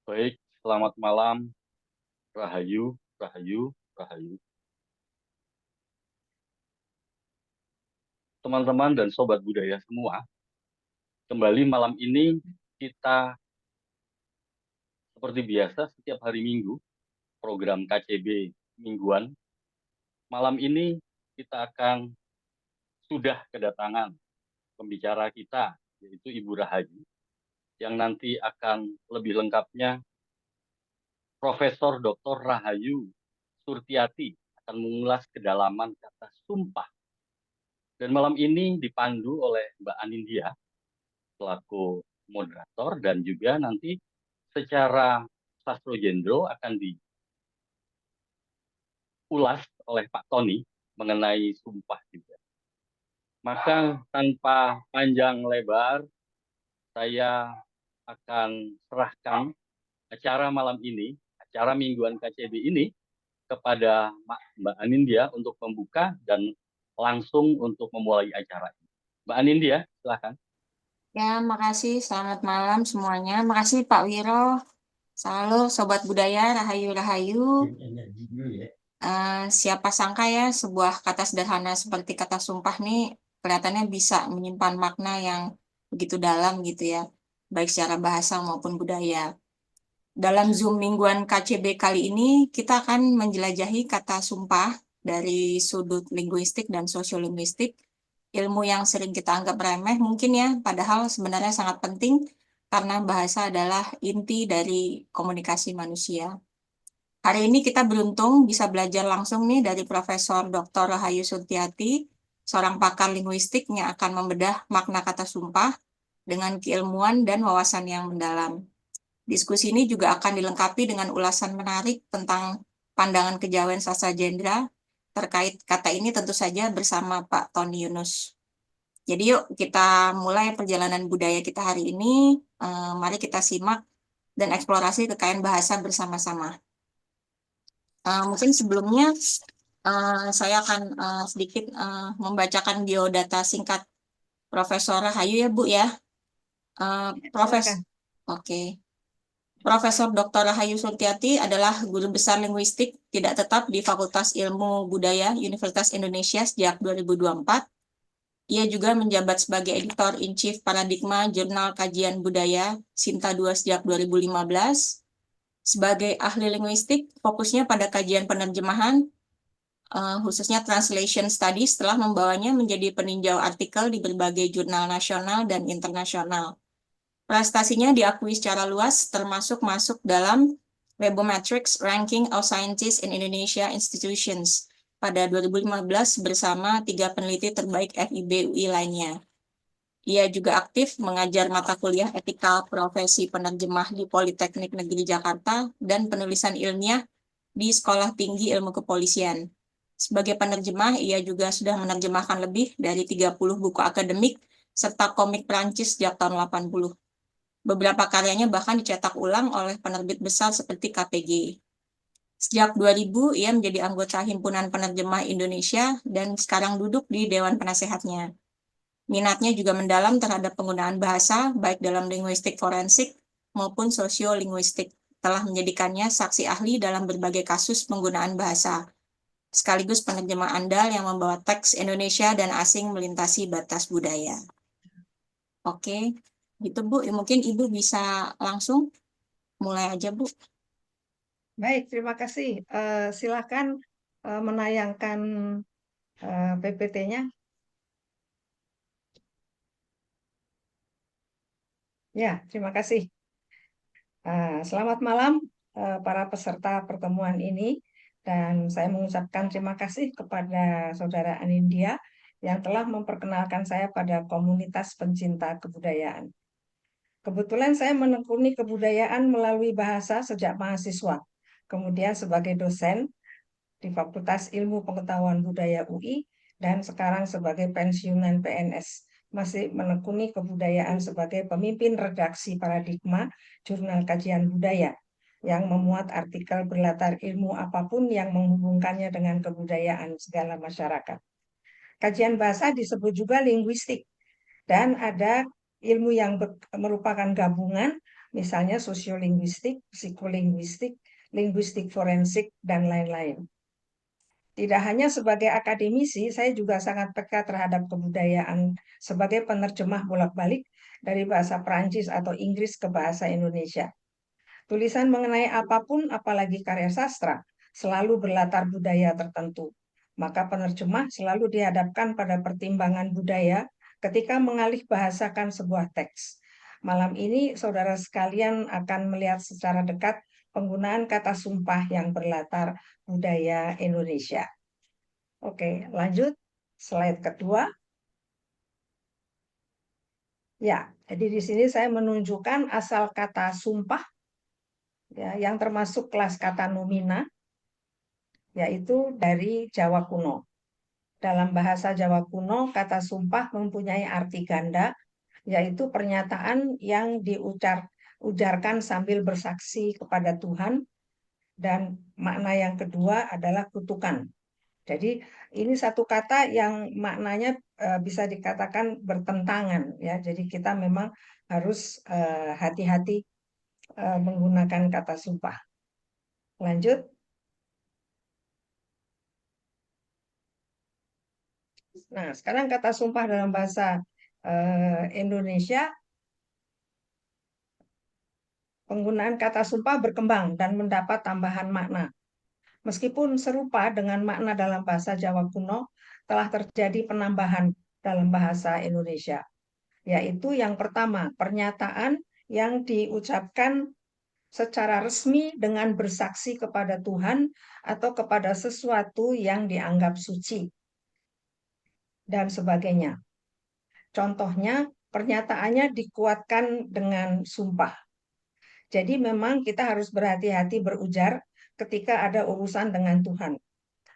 Baik, selamat malam, Rahayu, Rahayu, Rahayu. Teman-teman dan sobat budaya semua, kembali malam ini kita seperti biasa setiap hari Minggu, program KCB mingguan. Malam ini kita akan sudah kedatangan pembicara kita, yaitu Ibu Rahayu, yang nanti akan lebih lengkapnya Profesor Dr. Rahayu Surtiati akan mengulas kedalaman kata sumpah. Dan malam ini dipandu oleh Mbak Anindya selaku moderator dan juga nanti secara sastro jendro akan diulas oleh Pak Tony mengenai sumpah juga. Maka tanpa panjang lebar, saya akan serahkan acara malam ini, acara mingguan KCB ini kepada Mbak Anindya untuk membuka dan langsung untuk memulai acara ini. Mbak Anindya, silakan. Ya, makasih. Selamat malam semuanya. Makasih Pak Wiro. Halo Sobat Budaya, Rahayu-Rahayu. Siapa sangka ya sebuah kata sederhana seperti kata sumpah nih kelihatannya bisa menyimpan makna yang begitu dalam gitu ya, baik secara bahasa maupun budaya. Dalam Zoom mingguan KCB kali ini, kita akan menjelajahi kata sumpah dari sudut linguistik dan sosiolinguistik, ilmu yang sering kita anggap remeh mungkin ya, padahal sebenarnya sangat penting karena bahasa adalah inti dari komunikasi manusia. Hari ini kita beruntung bisa belajar langsung nih dari Profesor Dr. Rahayu Surtiati, seorang pakar linguistik yang akan membedah makna kata sumpah dengan keilmuan dan wawasan yang mendalam. Diskusi ini juga akan dilengkapi dengan ulasan menarik tentang pandangan kejawen sastra jendra terkait kata ini tentu saja bersama Pak Tony Yunus. Jadi yuk kita mulai perjalanan budaya kita hari ini. Mari kita simak dan eksplorasi kekayaan bahasa bersama-sama. Mungkin sebelumnya saya akan sedikit membacakan biodata singkat Profesor Rahayu ya Bu ya. Profesor, oke. Profesor Dr. Rahayu Surtiati adalah guru besar linguistik tidak tetap di Fakultas Ilmu Budaya Universitas Indonesia sejak 2024. Ia juga menjabat sebagai editor-in-chief Paradigma Jurnal Kajian Budaya Sinta II sejak 2015. Sebagai ahli linguistik, fokusnya pada kajian penerjemahan, khususnya translation studies, telah membawanya menjadi peninjau artikel di berbagai jurnal nasional dan internasional. Prestasinya diakui secara luas, termasuk masuk dalam Webometrics Ranking of Scientists in Indonesia Institutions pada 2015 bersama 3 peneliti terbaik FIB UI lainnya. Ia juga aktif mengajar mata kuliah etika profesi penerjemah di Politeknik Negeri Jakarta dan penulisan ilmiah di Sekolah Tinggi Ilmu Kepolisian. Sebagai penerjemah, ia juga sudah menerjemahkan lebih dari 30 buku akademik serta komik Prancis sejak tahun 80. Beberapa karyanya bahkan dicetak ulang oleh penerbit besar seperti KPG. Sejak 2000, ia menjadi anggota Himpunan Penerjemah Indonesia dan sekarang duduk di Dewan Penasehatnya. Minatnya juga mendalam terhadap penggunaan bahasa, baik dalam linguistik forensik maupun sosiolinguistik, telah menjadikannya saksi ahli dalam berbagai kasus penggunaan bahasa, sekaligus penerjemah andal yang membawa teks Indonesia dan asing melintasi batas budaya. Oke, gitu Bu. Mungkin Ibu bisa langsung mulai aja Bu. Baik, terima kasih. Silakan menayangkan PPT-nya. Ya, terima kasih. Selamat malam para peserta pertemuan ini. Dan saya mengucapkan terima kasih kepada Saudara Anindya yang telah memperkenalkan saya pada komunitas pencinta kebudayaan. Kebetulan saya menekuni kebudayaan melalui bahasa sejak mahasiswa. Kemudian sebagai dosen di Fakultas Ilmu Pengetahuan Budaya UI dan sekarang sebagai pensiunan PNS. Masih menekuni kebudayaan sebagai pemimpin redaksi Paradigma Jurnal Kajian Budaya yang memuat artikel berlatar ilmu apapun yang menghubungkannya dengan kebudayaan segala masyarakat. Kajian bahasa disebut juga linguistik dan ada ilmu yang merupakan gabungan misalnya sosiolinguistik, psikolinguistik, linguistik forensik, dan lain-lain. Tidak hanya sebagai akademisi, saya juga sangat peka terhadap kebudayaan sebagai penerjemah bolak-balik dari bahasa Perancis atau Inggris ke bahasa Indonesia. Tulisan mengenai apapun, apalagi karya sastra, selalu berlatar budaya tertentu. Maka penerjemah selalu dihadapkan pada pertimbangan budaya ketika mengalih bahasakan sebuah teks. Malam ini, saudara sekalian akan melihat secara dekat penggunaan kata sumpah yang berlatar budaya Indonesia. Oke, lanjut. Slide kedua. Ya, jadi di sini saya menunjukkan asal kata sumpah ya, yang termasuk kelas kata nomina, yaitu dari Jawa kuno. Dalam bahasa Jawa kuno, kata sumpah mempunyai arti ganda, yaitu pernyataan yang diujarkan sambil bersaksi kepada Tuhan, dan makna yang kedua adalah kutukan. Jadi ini satu kata yang maknanya bisa dikatakan bertentangan ya. Jadi kita memang harus hati-hati menggunakan kata sumpah. Lanjut. Nah, sekarang kata sumpah dalam bahasa Indonesia, penggunaan kata sumpah berkembang dan mendapat tambahan makna. Meskipun serupa dengan makna dalam bahasa Jawa kuno, telah terjadi penambahan dalam bahasa Indonesia, yaitu yang pertama, pernyataan yang diucapkan secara resmi dengan bersaksi kepada Tuhan atau kepada sesuatu yang dianggap suci, dan sebagainya. Contohnya, pernyataannya dikuatkan dengan sumpah. Jadi memang kita harus berhati-hati berujar ketika ada urusan dengan Tuhan.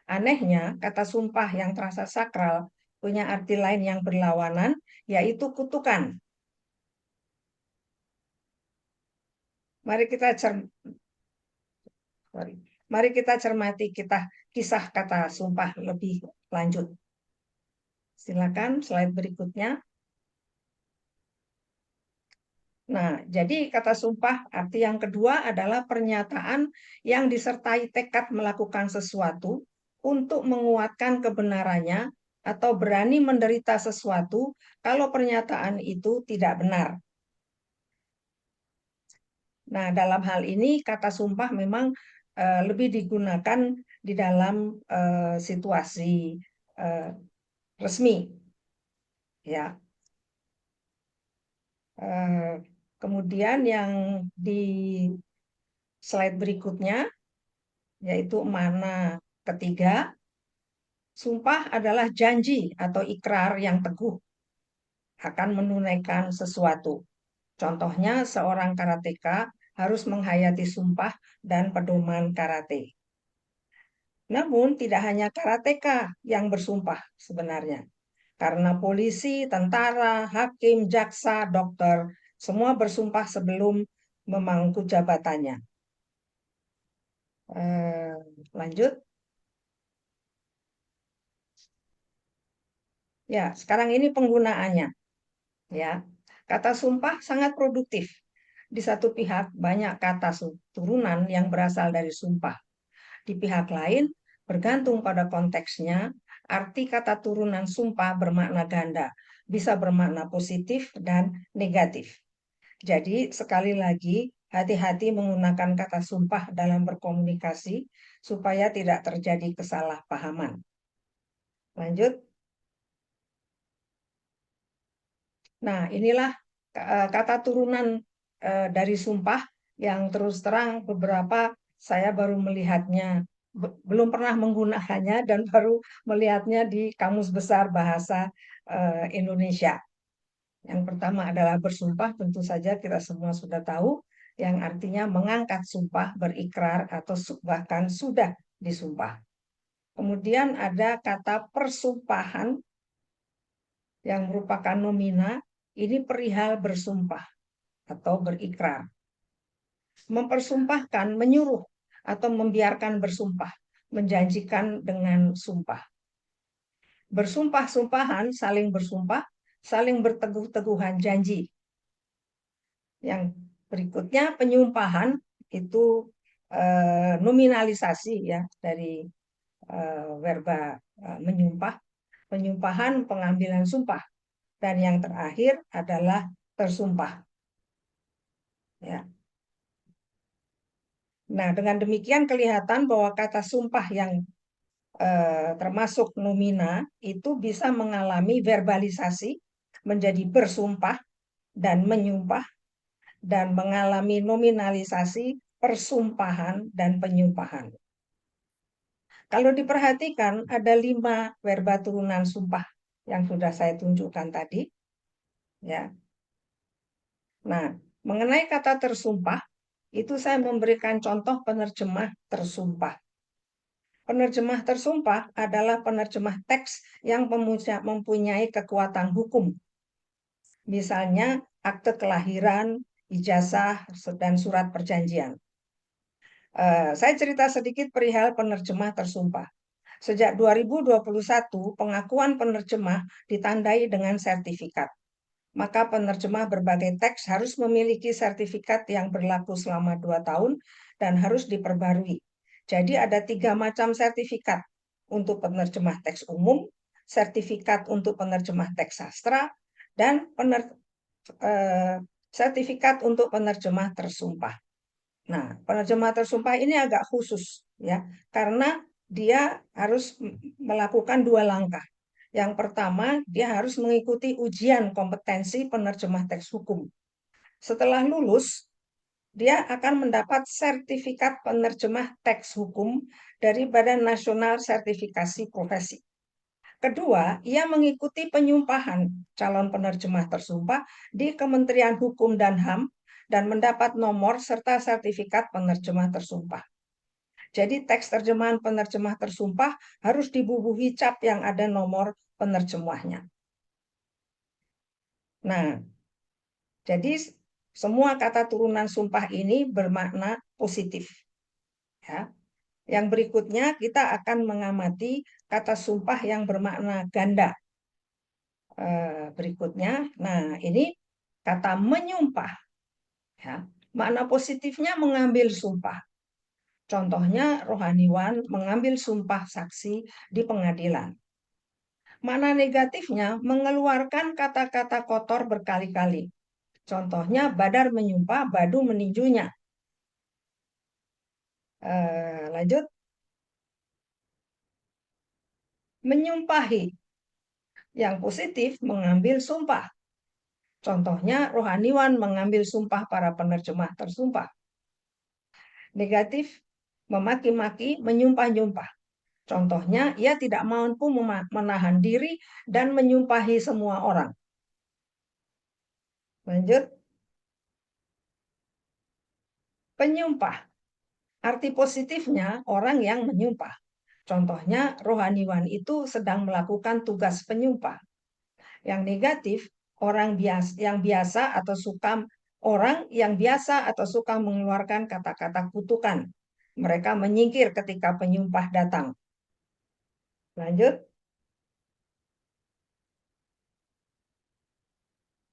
Anehnya, kata sumpah yang terasa sakral punya arti lain yang berlawanan, yaitu kutukan. Mari kita cermati kisah kata sumpah lebih lanjut. Silakan slide berikutnya. Nah, jadi kata sumpah arti yang kedua adalah pernyataan yang disertai tekad melakukan sesuatu untuk menguatkan kebenarannya atau berani menderita sesuatu kalau pernyataan itu tidak benar. Nah, dalam hal ini kata sumpah memang lebih digunakan di dalam situasi resmi, ya. Kemudian yang di slide berikutnya, yaitu makna ketiga, sumpah adalah janji atau ikrar yang teguh akan menunaikan sesuatu. Contohnya, seorang karateka harus menghayati sumpah dan pedoman karate. Namun, tidak hanya karateka yang bersumpah sebenarnya. Karena polisi, tentara, hakim, jaksa, dokter, semua bersumpah sebelum memangku jabatannya. Lanjut. Ya, sekarang ini penggunaannya. Ya, kata sumpah sangat produktif. Di satu pihak banyak kata turunan yang berasal dari sumpah. Di pihak lain, bergantung pada konteksnya, arti kata turunan sumpah bermakna ganda, bisa bermakna positif dan negatif. Jadi, sekali lagi, hati-hati menggunakan kata sumpah dalam berkomunikasi supaya tidak terjadi kesalahpahaman. Lanjut. Nah, inilah kata turunan dari sumpah yang terus terang beberapa saya baru melihatnya, belum pernah menggunakannya dan baru melihatnya di Kamus Besar Bahasa Indonesia. Yang pertama adalah bersumpah, tentu saja kita semua sudah tahu, yang artinya mengangkat sumpah, berikrar, atau bahkan sudah disumpah. Kemudian ada kata persumpahan yang merupakan nomina, ini perihal bersumpah atau berikrar. Mempersumpahkan, menyuruh atau membiarkan bersumpah, menjanjikan dengan sumpah. Bersumpah-sumpahan, saling bersumpah, saling berteguh-teguhan janji. Yang Berikutnya penyumpahan itu nominalisasi ya dari verba menyumpah, penyumpahan, pengambilan sumpah, dan yang terakhir adalah tersumpah. Ya. Nah, dengan demikian kelihatan bahwa kata sumpah yang termasuk nomina itu bisa mengalami verbalisasi menjadi bersumpah dan menyumpah, dan mengalami nominalisasi, persumpahan, dan penyumpahan. Kalau diperhatikan, ada 5 verba turunan sumpah yang sudah saya tunjukkan tadi. Ya. Nah, mengenai kata tersumpah, itu saya memberikan contoh penerjemah tersumpah. Penerjemah tersumpah adalah penerjemah teks yang mempunyai kekuatan hukum. Misalnya akte kelahiran, ijazah, dan surat perjanjian. Saya cerita sedikit perihal penerjemah tersumpah. Sejak 2021, pengakuan penerjemah ditandai dengan sertifikat. Maka penerjemah berbagai teks harus memiliki sertifikat yang berlaku selama 2 tahun dan harus diperbarui. Jadi ada 3 macam sertifikat untuk penerjemah teks umum, sertifikat untuk penerjemah teks sastra, dan sertifikat untuk penerjemah tersumpah. Nah, penerjemah tersumpah ini agak khusus ya, karena dia harus melakukan 2 langkah. Yang pertama, dia harus mengikuti ujian kompetensi penerjemah teks hukum. Setelah lulus, dia akan mendapat sertifikat penerjemah teks hukum dari Badan Nasional Sertifikasi Profesi. Kedua, ia mengikuti penyumpahan calon penerjemah tersumpah di Kementerian Hukum dan HAM dan mendapat nomor serta sertifikat penerjemah tersumpah. Jadi teks terjemahan penerjemah tersumpah harus dibubuhi cap yang ada nomor penerjemahnya. Nah, jadi semua kata turunan sumpah ini bermakna positif. Ya. Yang berikutnya kita akan mengamati kata sumpah yang bermakna ganda. Berikutnya, nah ini kata menyumpah. Ya. Makna positifnya mengambil sumpah. Contohnya rohaniwan mengambil sumpah saksi di pengadilan. Makna negatifnya mengeluarkan kata-kata kotor berkali-kali. Contohnya Badar menyumpah, Badu meninjunya. Lanjut. Menyumpahi. Yang positif mengambil sumpah. Contohnya rohaniwan mengambil sumpah para penerjemah tersumpah. Negatif, memaki-maki, menyumpah-nyumpah. Contohnya, ia tidak mampu menahan diri dan menyumpahi semua orang. Lanjut. Penyumpah. Arti positifnya orang yang menyumpah. Contohnya, rohaniwan itu sedang melakukan tugas penyumpah. Yang negatif, orang yang biasa atau suka mengeluarkan kata-kata kutukan. Mereka menyingkir ketika penyumpah datang. Lanjut.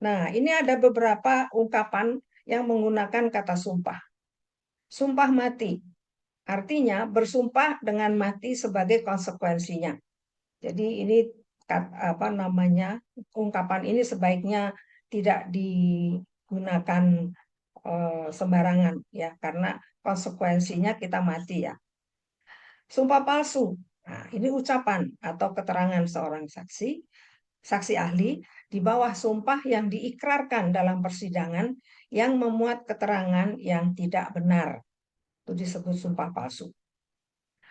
Nah, ini ada beberapa ungkapan yang menggunakan kata sumpah. Sumpah mati, artinya bersumpah dengan mati sebagai konsekuensinya. Jadi ini ungkapan ini sebaiknya tidak digunakan sembarangan ya, karena konsekuensinya kita mati ya. Sumpah palsu. Nah, ini ucapan atau keterangan seorang saksi ahli di bawah sumpah yang diikrarkan dalam persidangan yang memuat keterangan yang tidak benar. Itu disebut sumpah palsu.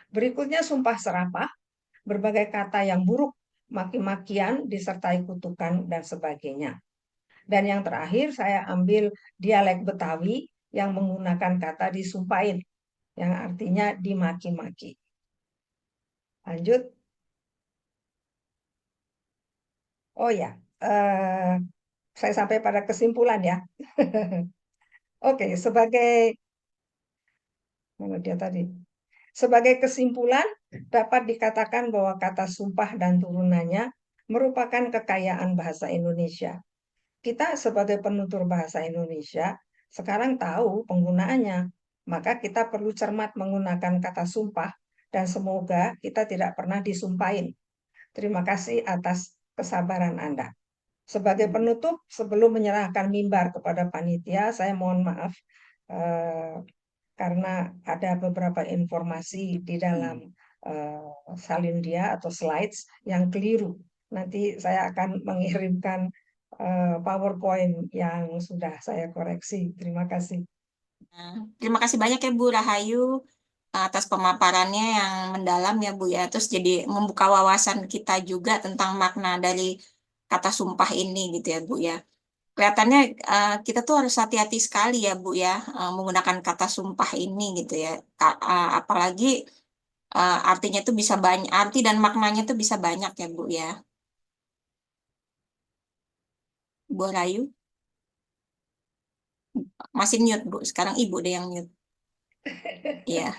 Berikutnya sumpah serapah, berbagai kata yang buruk, maki-makian disertai kutukan dan sebagainya. Dan yang terakhir saya ambil dialek Betawi yang menggunakan kata disumpahin, yang artinya dimaki-maki. Lanjut. Oh ya, saya sampai pada kesimpulan ya. Oke, mana dia tadi? Sebagai kesimpulan, dapat dikatakan bahwa kata sumpah dan turunannya merupakan kekayaan bahasa Indonesia. Kita sebagai penutur bahasa Indonesia sekarang tahu penggunaannya, maka kita perlu cermat menggunakan kata sumpah dan semoga kita tidak pernah disumpahin. Terima kasih atas kesabaran Anda. Sebagai penutup, sebelum menyerahkan mimbar kepada panitia, saya mohon maaf karena ada beberapa informasi di dalam salindia atau slides yang keliru. Nanti saya akan mengirimkan PowerPoint yang sudah saya koreksi. Terima kasih. Nah, terima kasih banyak ya Bu Rahayu atas pemaparannya yang mendalam ya Bu ya. Terus jadi membuka wawasan kita juga tentang makna dari kata sumpah ini gitu ya Bu ya. Kelihatannya kita tuh harus hati-hati sekali ya Bu ya menggunakan kata sumpah ini gitu ya. Apalagi artinya tuh bisa banyak, arti dan maknanya tuh bisa banyak ya Bu ya. Bu Rahayu masih mute Bu. Sekarang Ibu deh yang mute. Iya.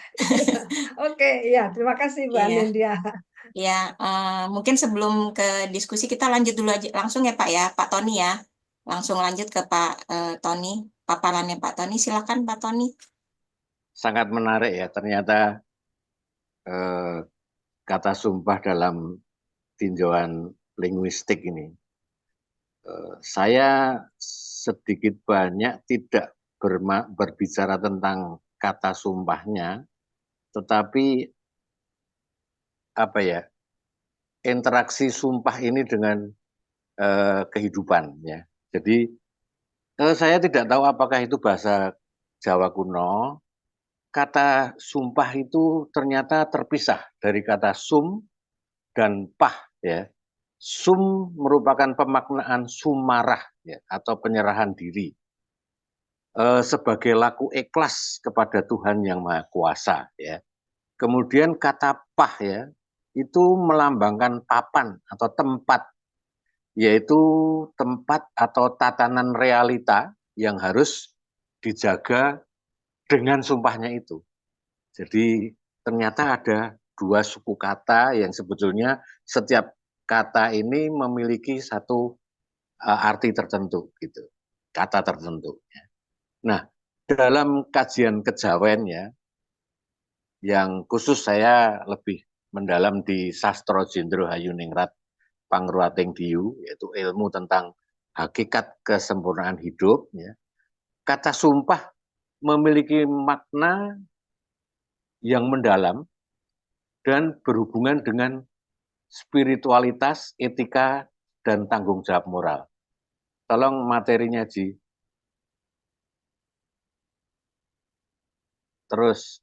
Oke, ya terima kasih Bu Iya. Anindya. Ya, mungkin sebelum ke diskusi kita lanjut dulu aja langsung ya Pak ya, Pak Tony ya. Langsung lanjut ke Pak Tony, paparannya Pak Tony. Silakan Pak Tony. Sangat menarik ya, ternyata kata sumpah dalam tinjauan linguistik ini. Saya sedikit banyak tidak berbicara tentang kata sumpahnya, tetapi apa ya, interaksi sumpah ini dengan kehidupan ya. Jadi saya tidak tahu apakah itu bahasa Jawa kuno. Kata sumpah itu ternyata terpisah dari kata sum dan pah ya. Sum merupakan pemaknaan sumarah ya, atau penyerahan diri sebagai laku ikhlas kepada Tuhan yang Maha Kuasa ya. Kemudian kata pah ya itu melambangkan papan atau tempat, yaitu tempat atau tatanan realita yang harus dijaga dengan sumpahnya itu. Jadi ternyata ada dua suku kata yang sebetulnya setiap kata ini memiliki satu arti tertentu gitu, kata tertentu. Nah, dalam kajian kejawen ya, yang khusus saya lebih mendalam di Sastro Jendro Hayuningrat Pangruating Diyu, yaitu ilmu tentang hakikat kesempurnaan hidup. Ya. Kata sumpah memiliki makna yang mendalam dan berhubungan dengan spiritualitas, etika, dan tanggung jawab moral. Tolong materinya, Ji. Terus,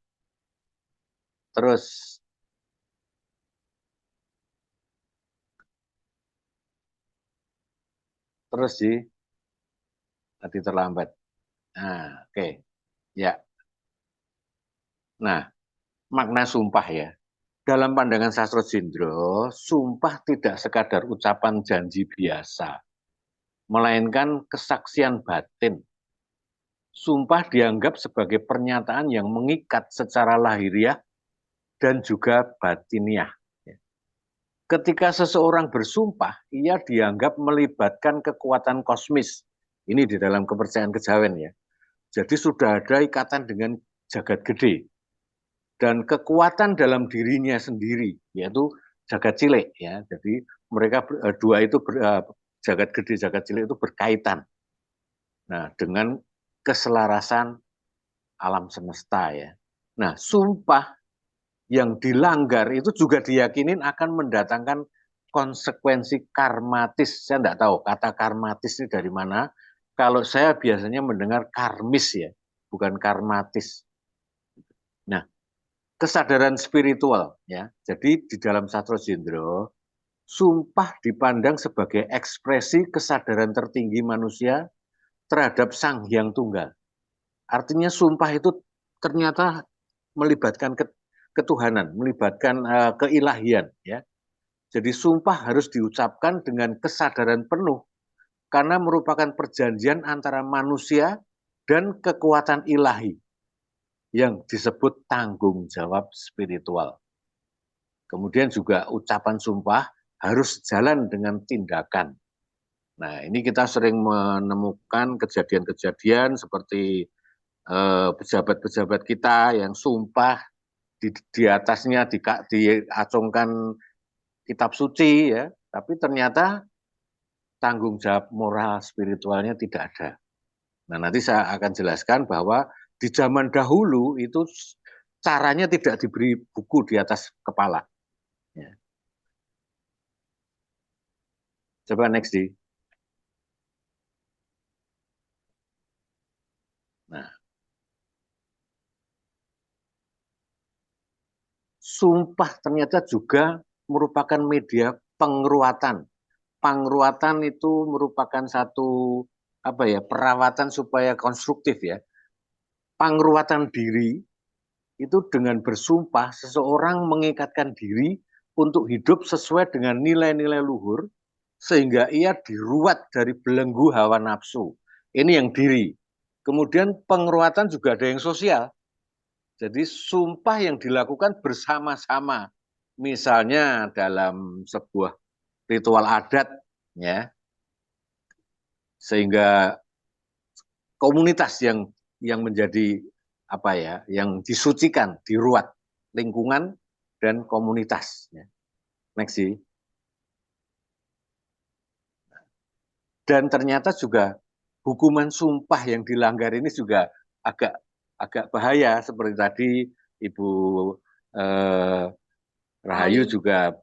Ji. Tadi terlambat. Nah, oke. Ya. Nah, makna sumpah ya. Dalam pandangan Sastro Jendro, sumpah tidak sekadar ucapan janji biasa, melainkan kesaksian batin. Sumpah dianggap sebagai pernyataan yang mengikat secara lahiriah dan juga batiniah. Ketika seseorang bersumpah, ia dianggap melibatkan kekuatan kosmis. Ini di dalam kepercayaan kejawen ya. Jadi sudah ada ikatan dengan jagat gede. Dan kekuatan dalam dirinya sendiri, yaitu jagat cilik ya. Jadi mereka dua itu jagat gede, jagat cilik itu berkaitan. Nah, dengan keselarasan alam semesta ya. Nah, sumpah yang dilanggar itu juga diyakinin akan mendatangkan konsekuensi karmatis. Saya tidak tahu kata karmatis ini dari mana. Kalau saya biasanya mendengar karmis ya, bukan karmatis. Nah, kesadaran spiritual ya. Jadi di dalam Sastro Jendro, sumpah dipandang sebagai ekspresi kesadaran tertinggi manusia terhadap Sang Hyang Tunggal. Artinya sumpah itu ternyata melibatkan ketuhanan, melibatkan keilahian ya. Jadi sumpah harus diucapkan dengan kesadaran penuh karena merupakan perjanjian antara manusia dan kekuatan ilahi yang disebut tanggung jawab spiritual. Kemudian juga ucapan sumpah harus jalan dengan tindakan. Nah, ini kita sering menemukan kejadian-kejadian seperti pejabat-pejabat kita yang sumpah di atasnya diacungkan kitab suci ya, tapi ternyata tanggung jawab moral spiritualnya tidak ada. Nah, nanti saya akan jelaskan bahwa di zaman dahulu itu caranya tidak diberi buku di atas kepala. Ya. Coba next di. Nah, sumpah ternyata juga merupakan media pengeruatan. Pengeruatan itu merupakan satu perawatan supaya konstruktif ya. Pengeruatan diri itu dengan bersumpah seseorang mengikatkan diri untuk hidup sesuai dengan nilai-nilai luhur sehingga ia diruat dari belenggu hawa nafsu. Ini yang diri. Kemudian pengeruatan juga ada yang sosial. Jadi sumpah yang dilakukan bersama-sama. Misalnya dalam sebuah ritual adat ya. Sehingga komunitas yang menjadi yang disucikan, diruat lingkungan dan komunitas. Next sih. Dan ternyata juga hukuman sumpah yang dilanggar ini juga agak bahaya seperti tadi Ibu Rahayu juga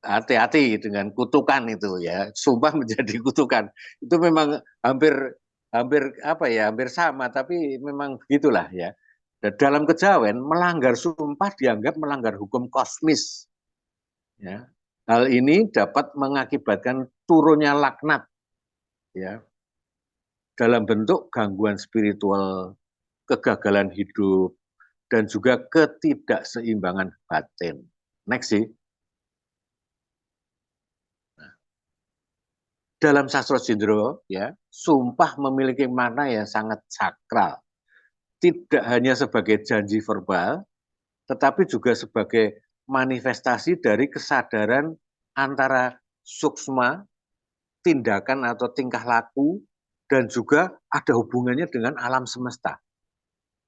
hati-hati dengan kutukan itu ya. Sumpah menjadi kutukan. Itu memang hampir sama, tapi memang begitulah ya. Dan dalam kejawen melanggar sumpah dianggap melanggar hukum kosmis. Ya. Hal ini dapat mengakibatkan turunnya laknat ya dalam bentuk gangguan spiritual, kegagalan hidup dan juga ketidakseimbangan batin. Next sih. Dalam sastra Jindro ya, sumpah memiliki makna yang sangat sakral. Tidak hanya sebagai janji verbal, tetapi juga sebagai manifestasi dari kesadaran antara suksma, tindakan atau tingkah laku, dan juga ada hubungannya dengan alam semesta.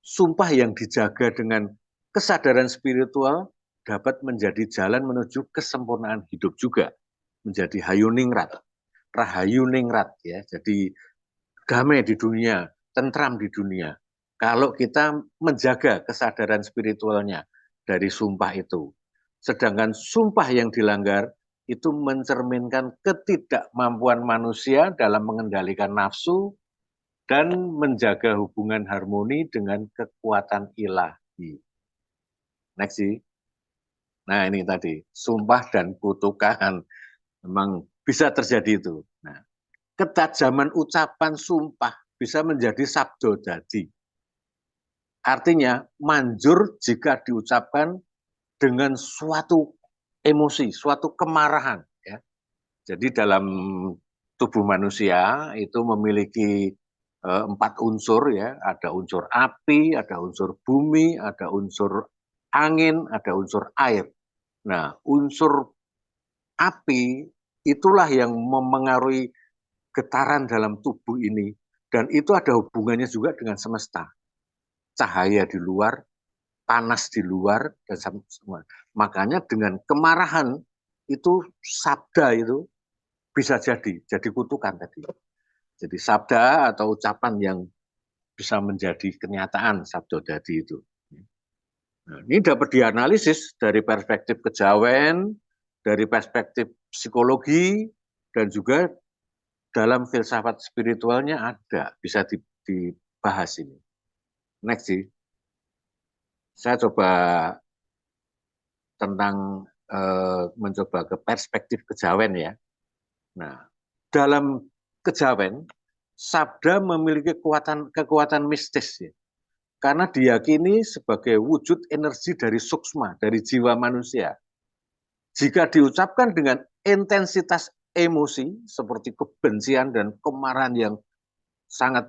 Sumpah yang dijaga dengan kesadaran spiritual dapat menjadi jalan menuju kesempurnaan hidup juga, menjadi hayuningrat, rahayuningrat ya. Jadi damai di dunia, tentram di dunia. Kalau kita menjaga kesadaran spiritualnya dari sumpah itu. Sedangkan sumpah yang dilanggar itu mencerminkan ketidakmampuan manusia dalam mengendalikan nafsu dan menjaga hubungan harmoni dengan kekuatan ilahi. Next sih. Nah ini tadi, sumpah dan kutukan. Memang bisa terjadi itu. Nah, ketajaman ucapan sumpah bisa menjadi sabdo dadi. Artinya manjur jika diucapkan dengan suatu emosi, suatu kemarahan. Ya. Jadi dalam tubuh manusia itu memiliki 4 unsur ya, ada unsur api, ada unsur bumi, ada unsur angin, ada unsur air. Nah, unsur api itulah yang memengaruhi getaran dalam tubuh ini dan itu ada hubungannya juga dengan semesta. Cahaya di luar, panas di luar dan semua. Makanya dengan kemarahan itu sabda itu bisa jadi kutukan tadi. Jadi sabda atau ucapan yang bisa menjadi kenyataan sabdo dadi itu. Nah, ini dapat dianalisis dari perspektif kejawen, dari perspektif psikologi, dan juga dalam filsafat spiritualnya ada, bisa dibahas ini. Next sih. Saya coba tentang mencoba ke perspektif kejawen ya. Nah, dalam kejawen, sabda memiliki kekuatan mistis ya. Karena diyakini sebagai wujud energi dari suksma, dari jiwa manusia. Jika diucapkan dengan intensitas emosi seperti kebencian dan kemarahan yang sangat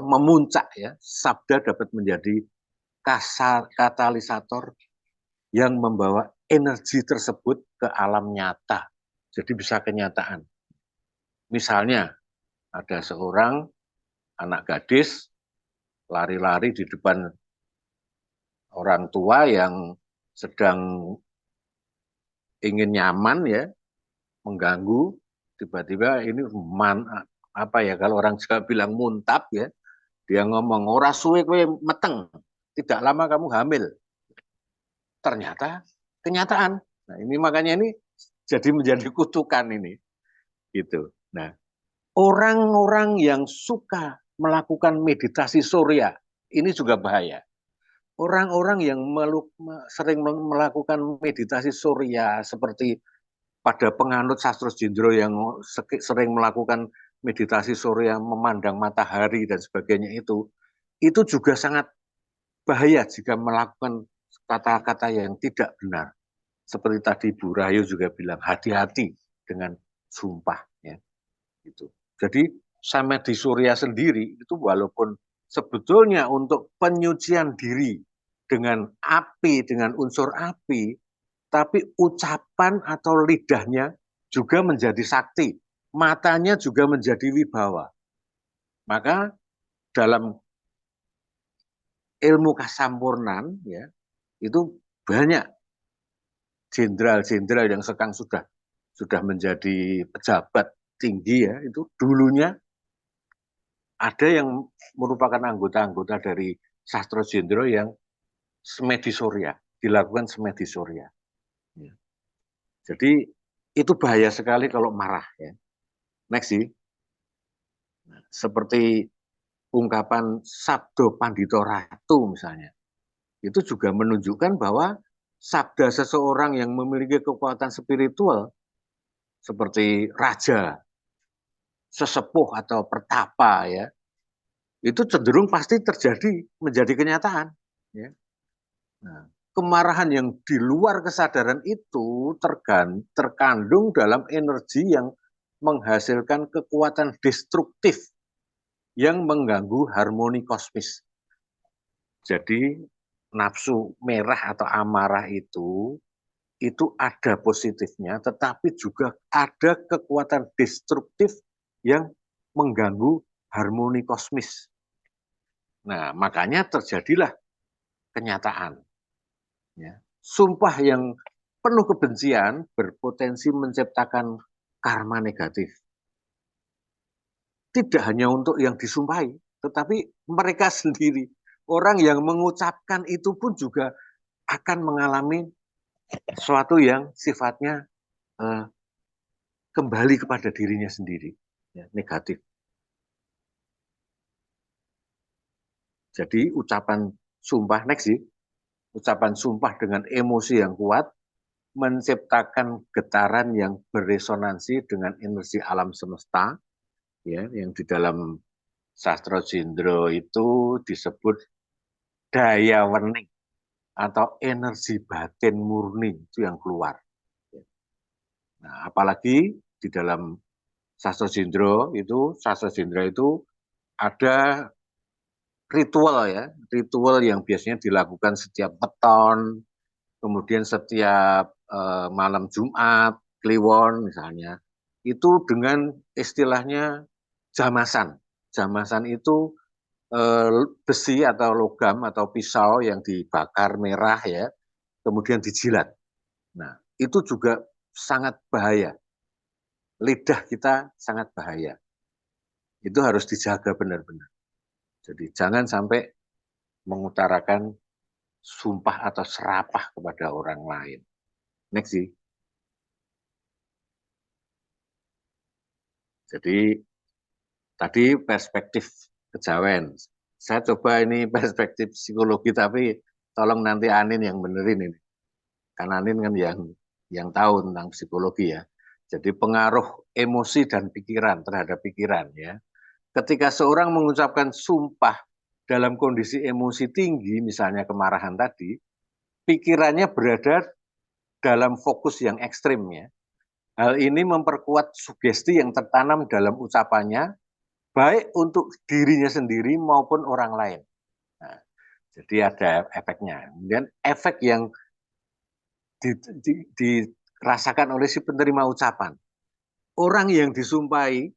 memuncak ya, sabda dapat menjadi katalisator yang membawa energi tersebut ke alam nyata. jadi bisa kenyataan. Misalnya ada seorang anak gadis lari-lari di depan orang tua yang sedang ingin nyaman ya, mengganggu, tiba-tiba ini apa ya, kalau orang Jawa bilang muntap ya, dia ngomong ora suwe kowe meteng, tidak lama kamu hamil. Ternyata kenyataan. Nah, ini makanya ini jadi menjadi kutukan ini gitu. Nah, orang-orang yang suka melakukan meditasi surya ini juga bahaya. Orang-orang yang sering melakukan meditasi surya seperti pada penganut Sastro Jindro yang sering melakukan meditasi surya, memandang matahari dan sebagainya itu juga sangat bahaya jika melakukan kata-kata yang tidak benar. Seperti tadi Bu Rahayu juga bilang, hati-hati dengan sumpah. Ya. Gitu. Jadi Samedi Surya sendiri itu walaupun sebetulnya untuk penyucian diri dengan api, dengan unsur api, tapi ucapan atau lidahnya juga menjadi sakti. Matanya juga menjadi wibawa. Maka dalam ilmu kasampurnan ya, itu banyak jenderal-jenderal yang sekarang sudah menjadi pejabat tinggi ya, itu dulunya ada yang merupakan anggota-anggota dari Sastro Jendro yang semedi surya, dilakukan semedi surya. Ya. Jadi itu bahaya sekali kalau marah ya. Next sih. Seperti ungkapan Sabdo Pandito Ratu misalnya. Itu juga menunjukkan bahwa sabda seseorang yang memiliki kekuatan spiritual seperti raja, sesepuh atau pertapa ya, itu cenderung pasti terjadi menjadi kenyataan. Ya. Nah, kemarahan yang di luar kesadaran itu terkandung dalam energi yang menghasilkan kekuatan destruktif yang mengganggu harmoni kosmis. Jadi nafsu merah atau amarah itu ada positifnya, tetapi juga ada kekuatan destruktif yang mengganggu harmoni kosmis. Nah, makanya terjadilah kenyataan. Ya. Sumpah yang penuh kebencian berpotensi menciptakan karma negatif. Tidak hanya untuk yang disumpahi, tetapi mereka sendiri. Orang yang mengucapkan itu pun juga akan mengalami sesuatu yang sifatnya kembali kepada dirinya sendiri, ya, negatif. Jadi ucapan sumpah, next sih, ucapan sumpah dengan emosi yang kuat, menciptakan getaran yang beresonansi dengan energi alam semesta, ya, yang di dalam Sastro Jindro itu disebut daya wening atau energi batin murni itu yang keluar. Nah, apalagi di dalam Sastro Jindro itu ada ritual ya, ritual yang biasanya dilakukan setiap weton, kemudian setiap malam Jumat, Kliwon misalnya, itu dengan istilahnya jamasan. Jamasan itu besi atau logam atau pisau yang dibakar merah ya, kemudian dijilat. Nah, itu juga sangat bahaya. Lidah kita sangat bahaya. Itu harus dijaga benar-benar. Jadi jangan sampai mengutarakan sumpah atau serapah kepada orang lain. Next sih. Jadi tadi perspektif kejawen. Saya coba ini perspektif psikologi, tapi tolong nanti Anin yang benerin ini. Karena Anin kan yang tahu tentang psikologi ya. Jadi pengaruh emosi dan pikiran terhadap pikiran ya. Ketika seorang mengucapkan sumpah dalam kondisi emosi tinggi, misalnya kemarahan tadi, pikirannya berada dalam fokus yang ekstrim ya. Hal ini memperkuat sugesti yang tertanam dalam ucapannya, baik untuk dirinya sendiri maupun orang lain. Nah, jadi ada efeknya. Kemudian efek yang dirasakan oleh si penerima ucapan. orang yang disumpahi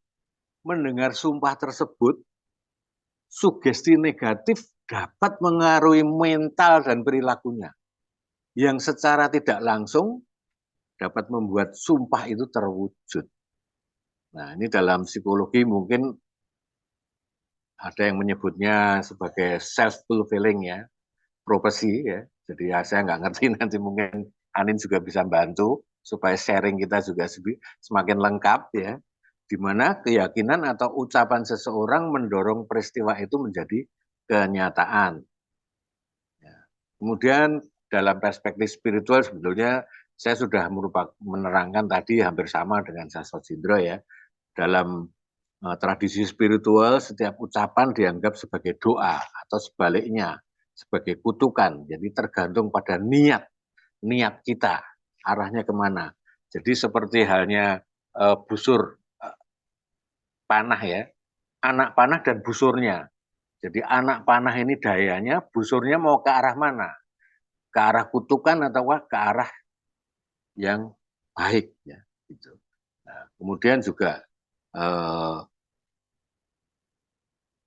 mendengar sumpah tersebut, sugesti negatif dapat mengaruhi mental dan perilakunya, yang secara tidak langsung dapat membuat sumpah itu terwujud. Nah, ini dalam psikologi mungkin ada yang menyebutnya sebagai self-fulfilling ya, prophecy ya. Jadi ya saya nggak ngerti, nanti mungkin Anin juga bisa bantu supaya sharing kita juga semakin lengkap ya. Di mana keyakinan atau ucapan seseorang mendorong peristiwa itu menjadi kenyataan. Ya. Kemudian dalam perspektif spiritual sebetulnya saya sudah menerangkan tadi hampir sama dengan Sastro Jindro ya. Dalam tradisi spiritual setiap ucapan dianggap sebagai doa atau sebaliknya sebagai kutukan. Jadi tergantung pada niat kita arahnya kemana. Jadi seperti halnya busur panah ya, anak panah dan busurnya. Jadi anak panah ini dayanya, busurnya mau ke arah mana? Ke arah kutukan atau ke arah yang baik ya. Gitu. Nah, kemudian juga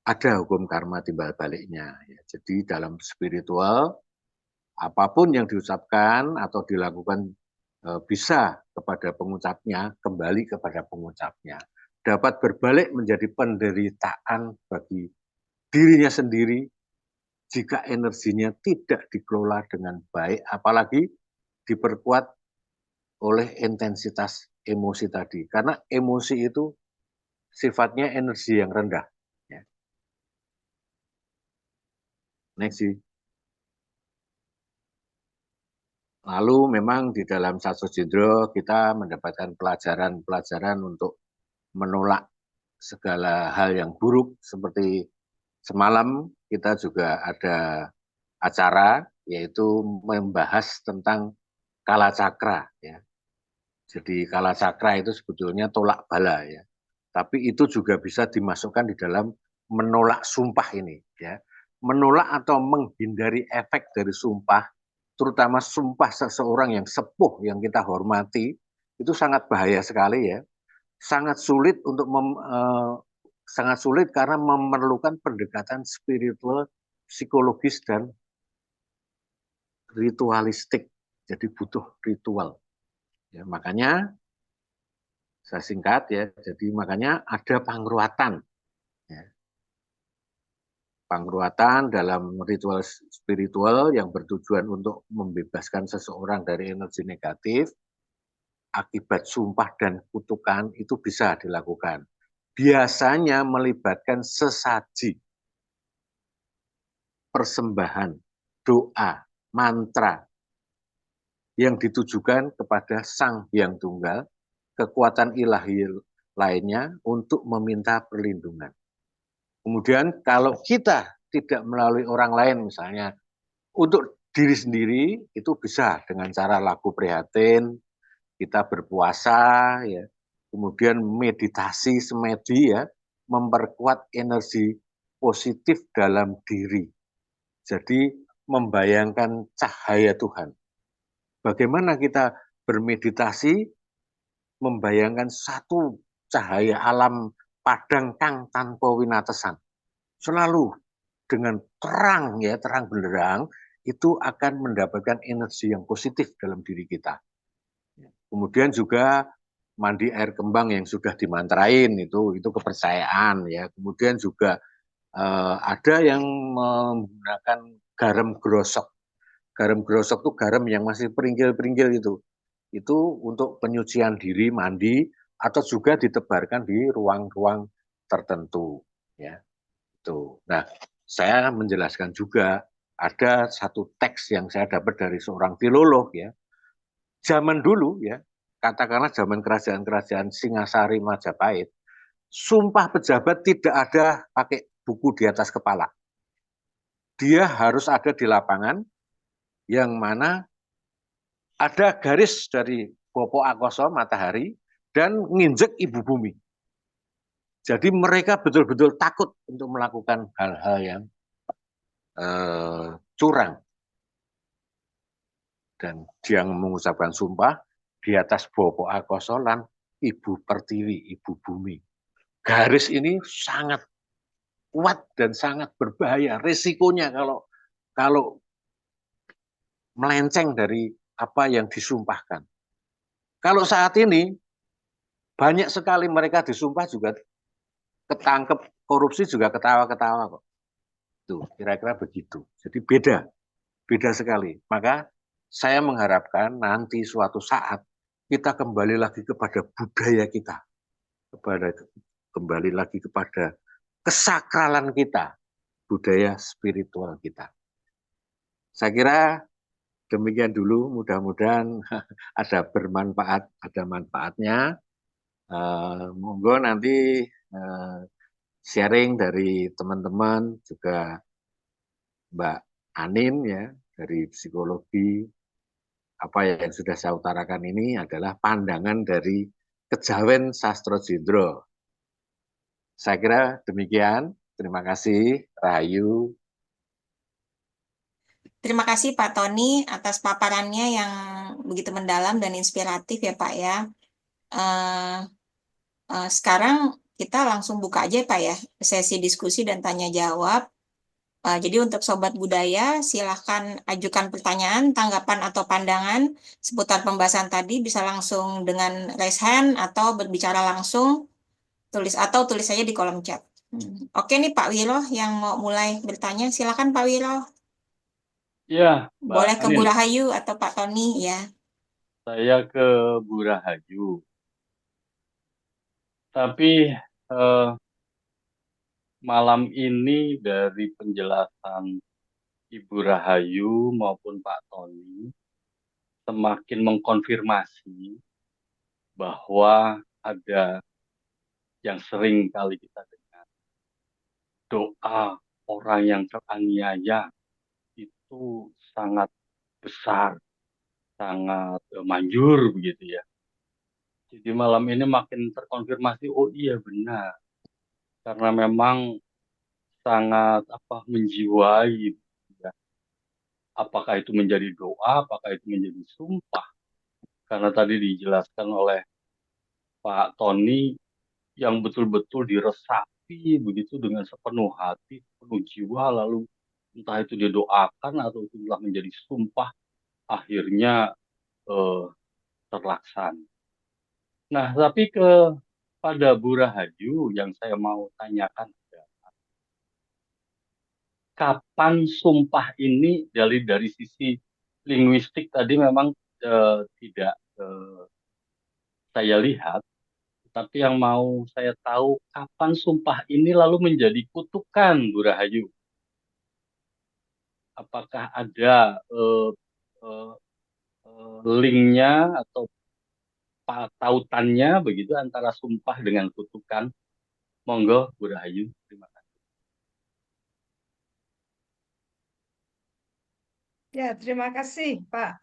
ada hukum karma timbal baliknya. Ya. Jadi dalam spiritual, apapun yang diucapkan atau dilakukan bisa kepada pengucapnya, kembali kepada pengucapnya. Dapat berbalik menjadi penderitaan bagi dirinya sendiri jika energinya tidak dikelola dengan baik, apalagi diperkuat oleh intensitas emosi tadi. Karena emosi itu sifatnya energi yang rendah. Ya. Next sih. Lalu memang di dalam Sastro Jindro kita mendapatkan pelajaran-pelajaran untuk menolak segala hal yang buruk, seperti semalam kita juga ada acara yaitu membahas tentang kala cakra ya. Jadi kala cakra itu sebetulnya tolak bala ya. Tapi itu juga bisa dimasukkan di dalam menolak sumpah ini ya. Menolak atau menghindari efek dari sumpah, terutama sumpah seseorang yang sepuh yang kita hormati, itu sangat bahaya sekali ya. Sangat sulit untuk sangat sulit karena memerlukan pendekatan spiritual, psikologis dan ritualistik. Jadi butuh ritual. Ya, makanya saya singkat ya. Jadi makanya ada pangruatan. Ya. Pangruatan dalam ritual spiritual yang bertujuan untuk membebaskan seseorang dari energi negatif akibat sumpah dan kutukan itu bisa dilakukan. Biasanya melibatkan sesaji, persembahan, doa, mantra yang ditujukan kepada Sang Hyang Tunggal, kekuatan ilahi lainnya untuk meminta perlindungan. Kemudian kalau kita tidak melalui orang lain misalnya, untuk diri sendiri itu bisa dengan cara lagu prihatin, kita berpuasa, ya, kemudian meditasi semedi ya, memperkuat energi positif dalam diri. Jadi membayangkan cahaya Tuhan. Bagaimana kita bermeditasi, membayangkan satu cahaya alam padang kang tanpa winatesan. Selalu dengan terang ya, terang benderang, itu akan mendapatkan energi yang positif dalam diri kita. Kemudian juga mandi air kembang yang sudah dimantrain itu kepercayaan ya. Kemudian juga ada yang menggunakan garam grosok. Garam grosok itu garam yang masih peringgil-peringgil itu. Itu untuk penyucian diri, mandi, atau juga ditebarkan di ruang-ruang tertentu ya. Itu. Nah, saya menjelaskan juga ada satu teks yang saya dapat dari seorang filolog ya. Zaman dulu ya, katakanlah zaman kerajaan-kerajaan Singasari, Majapahit, sumpah pejabat tidak ada pakai buku di atas kepala. Dia harus ada di lapangan yang mana ada garis dari Bopo Akoso, matahari, dan nginjek ibu bumi. Jadi mereka betul-betul takut untuk melakukan hal-hal yang curang. Dan dia mengucapkan sumpah di atas Bopo Akoso lan Ibu Pertiwi, Ibu Bumi. Garis ini sangat kuat dan sangat berbahaya. Risikonya kalau melenceng dari apa yang disumpahkan. Kalau saat ini banyak sekali mereka disumpah juga ketangkep korupsi juga ketawa-ketawa kok. Tuh, kira-kira begitu. Jadi beda sekali. Maka saya mengharapkan nanti suatu saat kita kembali lagi kepada budaya kita, kembali lagi kepada kesakralan kita, budaya spiritual kita. Saya kira demikian dulu, mudah-mudahan ada bermanfaat, ada manfaatnya. Monggo nanti sharing dari teman-teman, juga Mbak Anin ya, dari psikologi. Apa yang sudah saya utarakan ini adalah pandangan dari Kejawen Sastro Jendro. Saya kira demikian. Terima kasih, Rahayu. Terima kasih Pak Tony atas paparannya yang begitu mendalam dan inspiratif ya Pak ya. Sekarang kita langsung buka aja Pak ya, sesi diskusi dan tanya jawab. Jadi untuk Sobat Budaya, silahkan ajukan pertanyaan, tanggapan, atau pandangan seputar pembahasan tadi, bisa langsung dengan raise hand atau berbicara langsung, tulis saja di kolom chat. Oke nih Pak Wiro yang mau mulai bertanya, silahkan Pak Wiro. Ya, Mbak Boleh ke Bu Anin. Rahayu atau Pak Tony ya. Saya ke Bu Rahayu. Tapi malam ini dari penjelasan Ibu Rahayu maupun Pak Tony semakin mengkonfirmasi bahwa ada yang sering kali kita dengar. Doa orang yang teraniaya itu sangat besar, sangat manjur begitu ya. Jadi malam ini makin terkonfirmasi, oh iya benar. Karena memang sangat menjiwai. Ya. Apakah itu menjadi doa, apakah itu menjadi sumpah. Karena tadi dijelaskan oleh Pak Tony yang betul-betul diresapi begitu dengan sepenuh hati, sepenuh jiwa, lalu entah itu didoakan atau itu telah menjadi sumpah, akhirnya terlaksana. Nah, tapi pada Bu Rahayu yang saya mau tanyakan adalah kapan sumpah ini dari sisi linguistik tadi memang tidak saya lihat, tapi yang mau saya tahu kapan sumpah ini lalu menjadi kutukan Bu Rahayu. Apakah ada linknya atau tautannya begitu antara sumpah dengan kutukan? Monggo Bu Rahayu, terima kasih. Ya, terima kasih, Pak.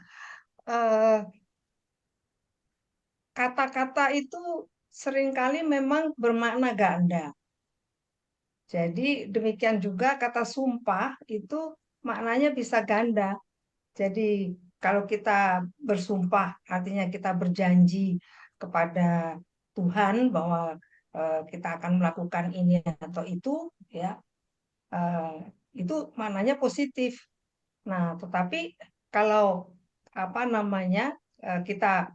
Kata-kata itu seringkali memang bermakna ganda. Jadi demikian juga kata sumpah itu maknanya bisa ganda. Jadi kalau kita bersumpah artinya kita berjanji kepada Tuhan bahwa kita akan melakukan ini atau itu, ya itu maknanya positif. Nah, tetapi kalau kita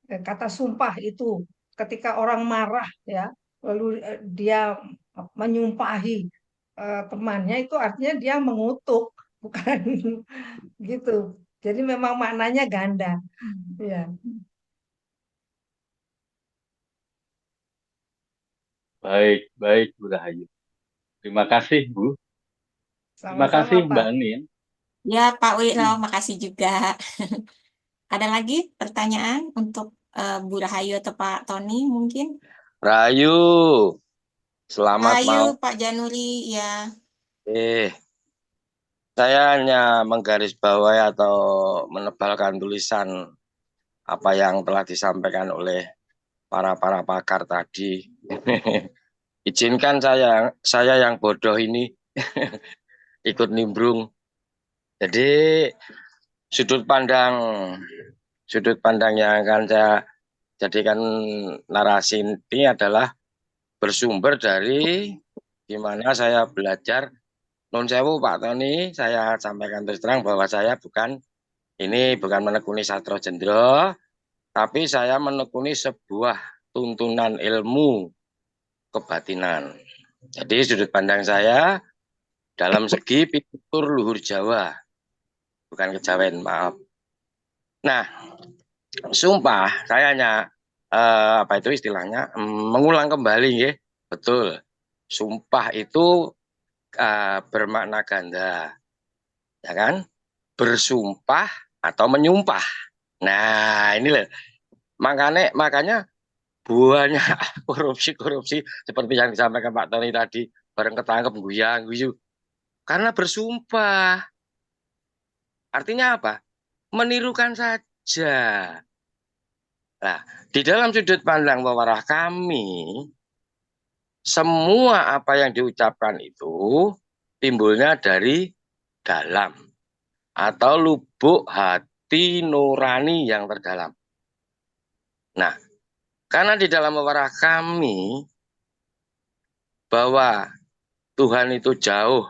kata sumpah itu ketika orang marah ya, lalu dia menyumpahi temannya itu artinya dia mengutuk, bukan gitu. Jadi memang maknanya ganda. Ya, Baik, baik Bu Rahayu. Terima kasih Bu. Terima sama-sama kasih Pak. Mbak Anin. Ya Pak Wiro, makasih juga. Ada lagi pertanyaan untuk Bu Rahayu atau Pak Tony mungkin? Rahayu, selamat Rahayu, malam. Pak Januri, ya. Saya hanya menggarisbawahi atau menebalkan tulisan apa yang telah disampaikan oleh para pakar tadi. Izinkan saya yang bodoh ini ikut nimbrung. Jadi sudut pandang yang akan saya jadikan narasi ini adalah bersumber dari gimana saya belajar. Nun sewu Pak Tony, saya sampaikan terus terang bahwa saya bukan menekuni sastro jendro, tapi saya menekuni sebuah tuntunan ilmu kebatinan. Jadi sudut pandang saya dalam segi pitutur luhur Jawa, bukan kejawen, maaf. Nah, sumpah saya hanya apa itu istilahnya mengulang kembali, ya. Betul. Sumpah itu bermakna ganda, ya kan? Bersumpah atau menyumpah. Nah, ini loh. Makanya buahnya korupsi seperti yang disampaikan Pak Tony tadi, bareng ketangkep guyu. Karena bersumpah. Artinya apa? Menirukan saja. Nah, di dalam sudut pandang pewarah kami, semua apa yang diucapkan itu timbulnya dari dalam atau lubuk hati nurani yang terdalam. Nah, karena di dalam pewarah kami bahwa Tuhan itu jauh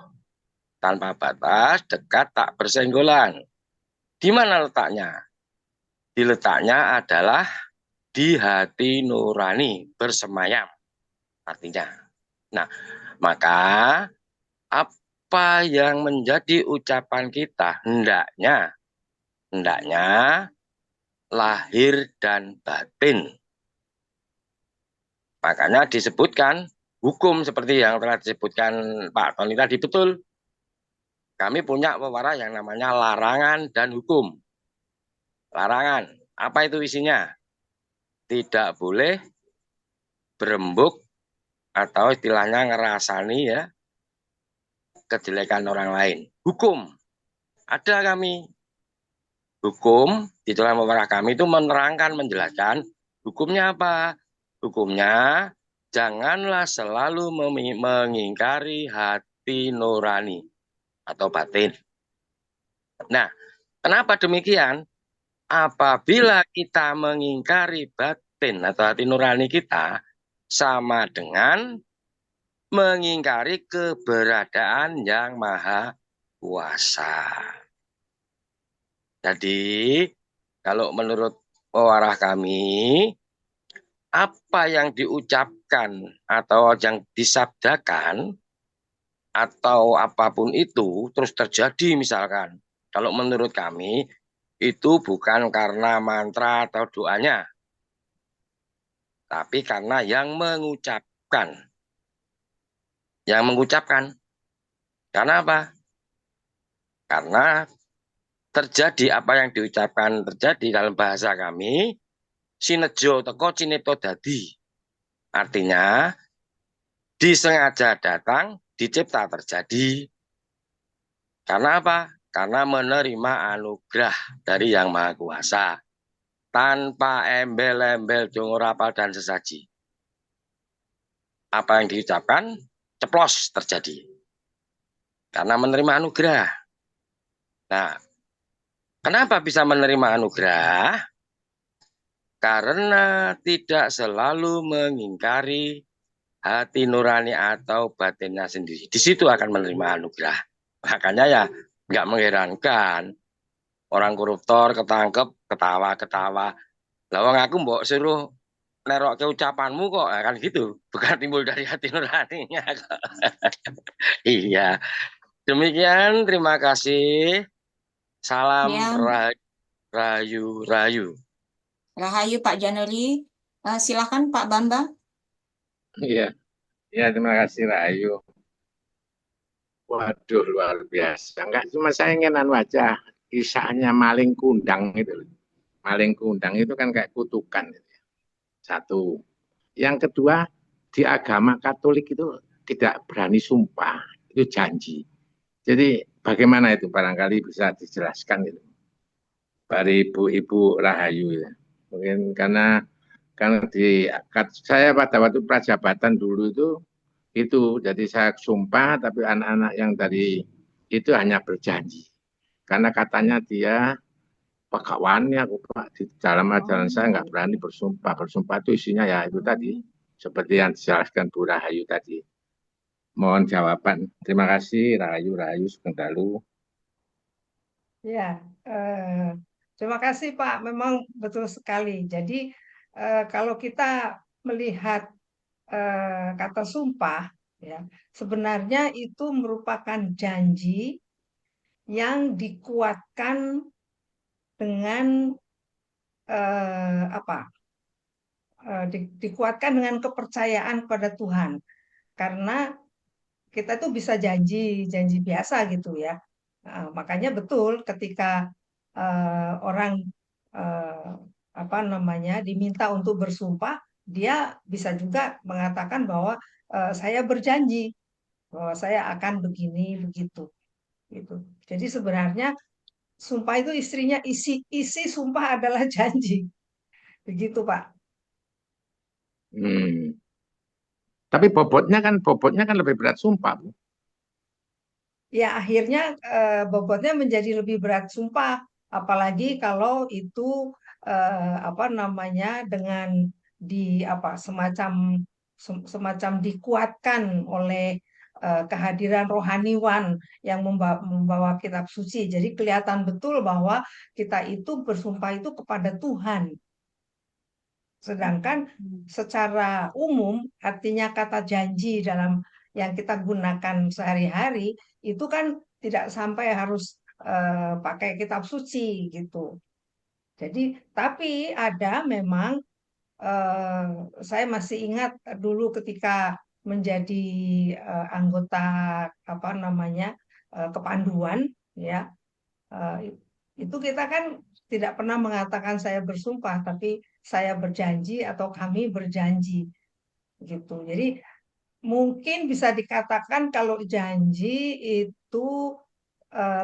tanpa batas, dekat tak bersenggolan. Di mana letaknya? Di letaknya adalah di hati nurani bersemayam. Artinya. Nah, maka apa yang menjadi ucapan kita hendaknya lahir dan batin. Makanya disebutkan hukum seperti yang telah disebutkan Pak Tony tadi, betul. Kami punya pewarah yang namanya larangan dan hukum. Larangan, apa itu isinya? Tidak boleh berembuk atau istilahnya ngerasani, ya, kejelekan orang lain. Hukum, ada kami. Hukum di dalam pewarah kami itu menerangkan, menjelaskan hukumnya apa? Hukumnya janganlah selalu mengingkari hati nurani atau batin. Nah, kenapa demikian? Apabila kita mengingkari batin atau hati nurani kita, sama dengan mengingkari keberadaan yang maha kuasa. Jadi, kalau menurut pewarah kami, apa yang diucapkan atau yang disabdakan atau apapun itu terus terjadi, misalkan, kalau menurut kami itu bukan karena mantra atau doanya, tapi karena yang mengucapkan. Yang mengucapkan. Karena apa? Karena terjadi apa yang diucapkan terjadi dalam bahasa kami, sinejo teko cinipto dadi. Artinya, disengaja datang, dicipta terjadi. Karena apa? Karena menerima anugerah dari Yang Maha Kuasa. Tanpa embel-embel dongo rapal dan sesaji. Apa yang diucapkan, ceplos terjadi. Karena menerima anugerah. Nah, kenapa bisa menerima anugerah? Karena tidak selalu mengingkari hati nurani atau batinnya sendiri. Di situ akan menerima anugerah. Makanya ya nggak mengherankan orang koruptor ketangkep ketawa-ketawa. Lah wong aku mbok suruh nerok ke ucapanmu kok, kan gitu. Bukan timbul dari hati nuraninya kok. Iya. Demikian, terima kasih. Salam Ya, rayu. Rahayu Pak Januri. Silakan Pak Bambang. Iya, ya terima kasih Rahayu. Waduh, luar biasa. Enggak cuma saya ingin aja kisahnya maling kundang itu. Maling kundang itu kan kayak kutukan. Satu. Yang kedua, di agama Katolik itu tidak berani sumpah, itu janji. Jadi bagaimana itu barangkali bisa dijelaskan itu dari ibu-ibu Rahayu ya. Mungkin karena saya pada waktu prajabatan dulu itu jadi saya sumpah, tapi anak-anak yang dari itu hanya berjanji karena katanya dia Pak kawannya aku Pak di dalam ajaran saya nggak berani bersumpah. Bersumpah itu isinya ya itu tadi seperti yang dijelaskan Bu Rahayu tadi. Mohon jawaban. Terima kasih Rahayu Sugeng Dalu. Ya, terima kasih Pak. Memang betul sekali. Jadi kalau kita melihat kata sumpah, ya, sebenarnya itu merupakan janji yang dikuatkan dengan apa? Dikuatkan dengan kepercayaan pada Tuhan. Karena kita tuh bisa janji biasa gitu ya. Makanya betul ketika orang apa namanya diminta untuk bersumpah, dia bisa juga mengatakan bahwa saya berjanji bahwa saya akan begini begitu gitu. Jadi sebenarnya sumpah itu isi sumpah adalah janji. Begitu, Pak. Tapi bobotnya kan lebih berat sumpah, Bu. Ya akhirnya bobotnya menjadi lebih berat sumpah, apalagi kalau itu apa namanya dengan semacam dikuatkan oleh kehadiran rohaniwan yang membawa kitab suci. Jadi kelihatan betul bahwa kita itu bersumpah itu kepada Tuhan. Sedangkan secara umum artinya kata janji dalam yang kita gunakan sehari-hari itu kan tidak sampai harus pakai kitab suci gitu. Jadi tapi ada memang saya masih ingat dulu ketika menjadi anggota apa namanya kepanduan ya itu kita kan tidak pernah mengatakan saya bersumpah, tapi saya berjanji atau kami berjanji gitu. Jadi mungkin bisa dikatakan kalau janji itu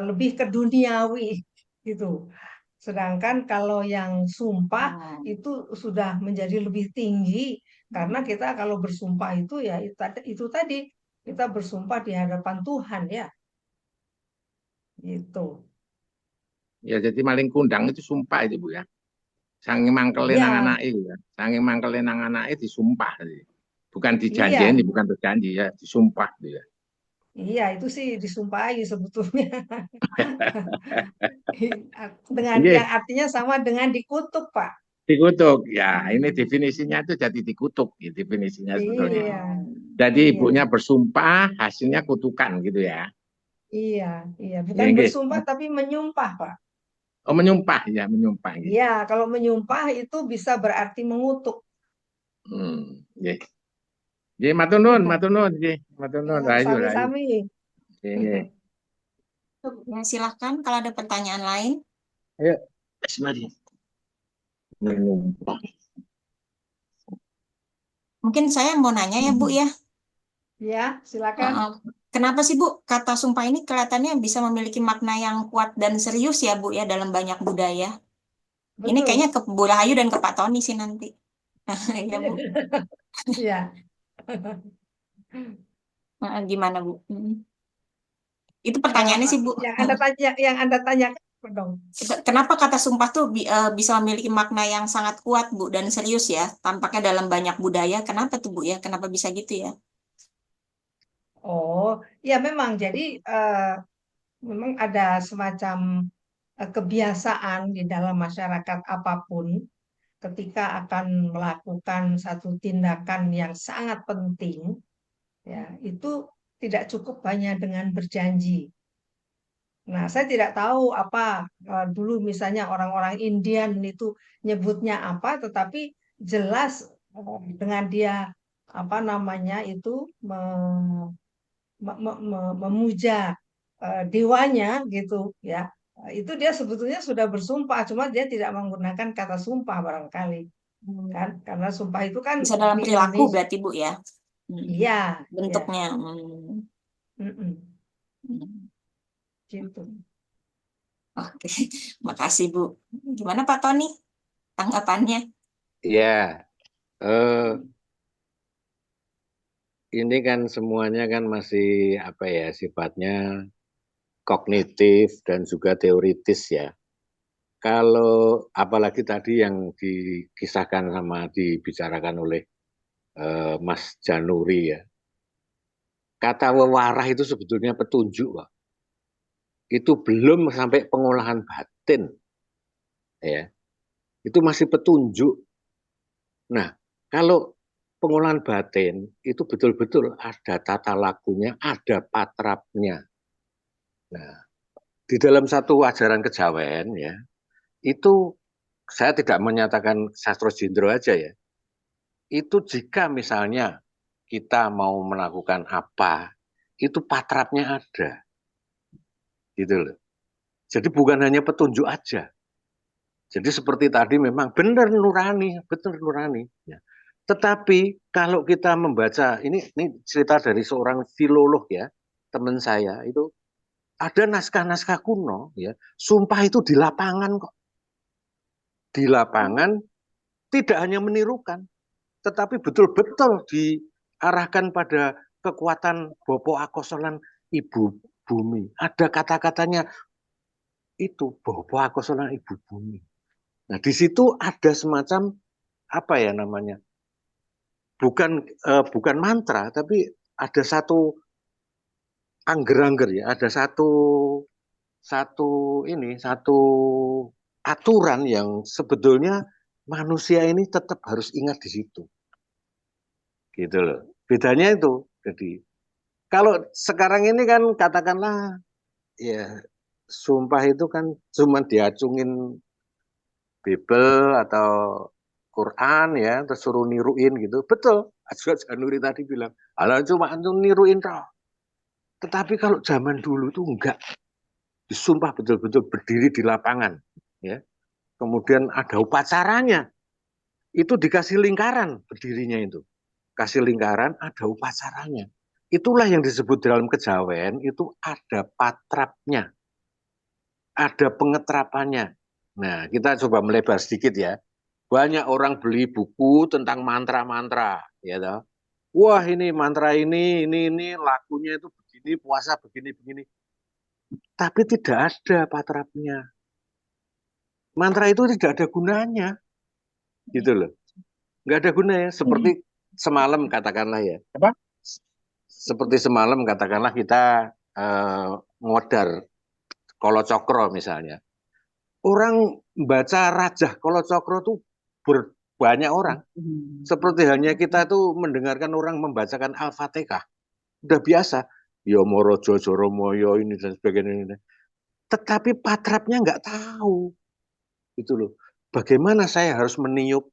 lebih ke duniawi gitu. Sedangkan kalau yang sumpah itu sudah menjadi lebih tinggi karena kita kalau bersumpah itu ya itu tadi kita bersumpah di hadapan Tuhan ya. Gitu. Ya jadi maling kundang itu sumpah itu Bu ya. Saking mangkele Iya, nang anake ya. Saking mangkele nang anake disumpah. Bukan iya, dijanjeni, bukan berjanji ya, disumpah gitu ya. iya itu sih disumpahi sebetulnya. Dengan yang Nggih, artinya sama dengan dikutuk, Pak. dikutuk. Ya, ini definisinya itu jadi dikutuk, ya, definisinya sebetulnya. Iya, Jadi iya, ibunya bersumpah, hasilnya kutukan gitu ya. iya, iya. Bukan Ya, nggih. bersumpah tapi menyumpah, Pak. Oh, menyumpah ya, menyumpah gitu. Iya, kalau menyumpah itu bisa berarti mengutuk. Nggih. Nggih, matur nuwun, nggih. Matur nuwun, Ya, rahayu. sami-sami. Nggih, nggih. Ya, silahkan kalau ada pertanyaan lain. Ayo, mari. Menyumpah. Mungkin saya mau nanya ya, Bu ya. Ya, silakan. Kenapa sih Bu kata sumpah ini kelihatannya bisa memiliki makna yang kuat dan serius ya Bu ya dalam banyak budaya? Ini Betul. kayaknya ke Bu Rahayu dan ke Pak Tony sih nanti. Ya Bu. Iya. Gimana Bu? Itu pertanyaannya sih Bu. Yang Anda tanyakan dong. Kenapa kata sumpah tuh bisa memiliki makna yang sangat kuat Bu dan serius ya? Tampaknya dalam banyak budaya. Kenapa tuh Bu ya? Kenapa bisa gitu ya? Oh, ya memang. Jadi memang ada semacam kebiasaan di dalam masyarakat apapun ketika akan melakukan satu tindakan yang sangat penting, ya itu tidak cukup hanya dengan berjanji. Nah, saya tidak tahu apa dulu misalnya orang-orang Indian itu nyebutnya apa, tetapi jelas dengan dia apa namanya itu memuja dewanya gitu ya. Itu dia sebetulnya sudah bersumpah, cuma dia tidak menggunakan kata sumpah barangkali kan, karena sumpah itu kan Bisa dalam di perilaku Indonesia. berarti Bu ya? Iya, Bentuknya. Gitu. Oke, makasih Bu. Gimana Pak Tony tanggapannya? Ya, ini kan semuanya kan masih apa ya sifatnya kognitif dan juga teoritis ya. kalau apalagi tadi yang dikisahkan sama dibicarakan oleh Mas Januri ya, kata wewarah itu sebetulnya petunjuk, Pak. Itu belum sampai pengolahan batin, ya. Itu masih petunjuk. Nah, kalau pengolahan batin itu betul-betul ada tata lakunya, ada patrapnya. Nah, di dalam satu ajaran kejawen ya, itu saya tidak menyatakan sastro jindro aja ya. Itu jika misalnya kita mau melakukan apa, itu patrapnya ada. Gitu loh. Jadi bukan hanya petunjuk aja. Jadi seperti tadi memang benar nurani, betul nurani. Ya. Tetapi kalau kita membaca, ini cerita dari seorang filolog ya, teman saya itu ada naskah-naskah kuno ya, sumpah itu di lapangan kok. Di lapangan tidak hanya menirukan, tetapi betul-betul diarahkan pada kekuatan Bopo Akosolan Ibu Bumi. Ada kata-katanya itu Bopo Akosolan Ibu Bumi. Nah, di situ ada semacam apa ya namanya? Bukan mantra, tapi ada satu angger-angger ya, ada satu aturan yang sebetulnya manusia ini tetap harus ingat di situ. Gitu loh. Bedanya itu. Jadi kalau sekarang ini kan katakanlah ya sumpah itu kan cuma diacungin Bible atau Quran ya, terus suruh niruin gitu. Betul. Juga Januri tadi bilang, "Alah cuma niruin toh." Tetapi kalau zaman dulu tuh enggak. Disumpah betul-betul berdiri di lapangan ya. Kemudian ada upacaranya. Itu dikasih lingkaran berdirinya itu. Kasih lingkaran ada upacaranya. Itulah yang disebut dalam kejawen itu ada patrapnya. Ada pengetrapannya. Nah, kita coba melebar sedikit ya. Banyak orang beli buku tentang mantra-mantra, ya toh. Wah, ini mantra ini lakunya itu begini, puasa begini. Tapi tidak ada patrapnya. Mantra itu tidak ada gunanya. Gitu loh. Nggak ada gunanya. Seperti semalam katakanlah ya. Apa? Seperti semalam katakanlah kita ngodar Kolo Cokro misalnya. Orang baca Rajah Kolo Cokro itu banyak orang. Seperti halnya kita tuh mendengarkan orang membacakan Al-Fatihah. Udah biasa. Ya Morojo, Joromoyo ini dan sebagainya. Tetapi patrapnya nggak tahu. Itu loh. Bagaimana saya harus meniup?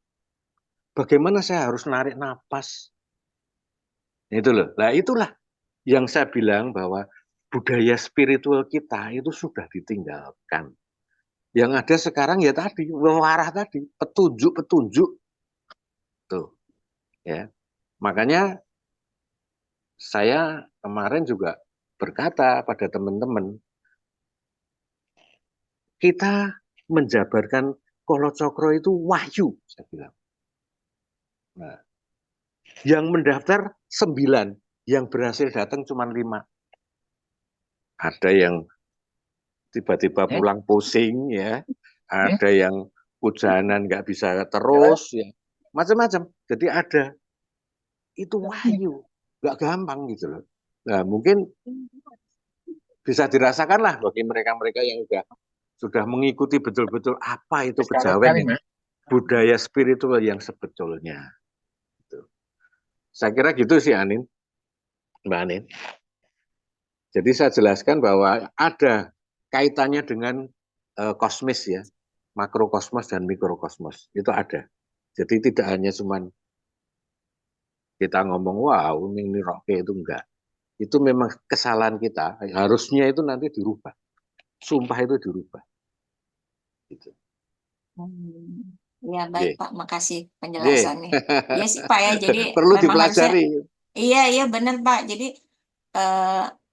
Bagaimana saya harus narik napas? Itu loh. Nah itulah yang saya bilang bahwa budaya spiritual kita itu sudah ditinggalkan. Yang ada sekarang ya tadi, wewarah tadi, petunjuk-petunjuk. Tuh, ya. Makanya saya kemarin juga berkata pada teman-teman, kita menjabarkan Kolo Cokro itu wahyu, saya bilang. Nah, yang mendaftar 9, yang berhasil datang cuma 5. Ada yang tiba-tiba pulang pusing ya, ada yang hujanan nggak bisa terus ya, macam-macam. Jadi ada itu wahyu, nggak gampang gitu loh. Nah mungkin bisa dirasakan lah bagi mereka-mereka yang sudah mengikuti betul-betul apa itu kejawen, budaya spiritual yang sebetulnya. Gitu. Saya kira gitu sih Anin, Mbak Anin. Jadi saya jelaskan bahwa ada kaitannya dengan kosmis ya, makrokosmos dan mikrokosmos itu ada. Jadi tidak hanya cuman kita ngomong wow ini roke itu enggak. Itu memang kesalahan kita. Harusnya itu nanti dirubah. Sumpah itu dirubah. Gitu. Ya baik Pak, makasih Yeah. penjelasannya. Iya sih Pak ya, jadi Perlu memang harusnya dipelajari. iya benar Pak. Jadi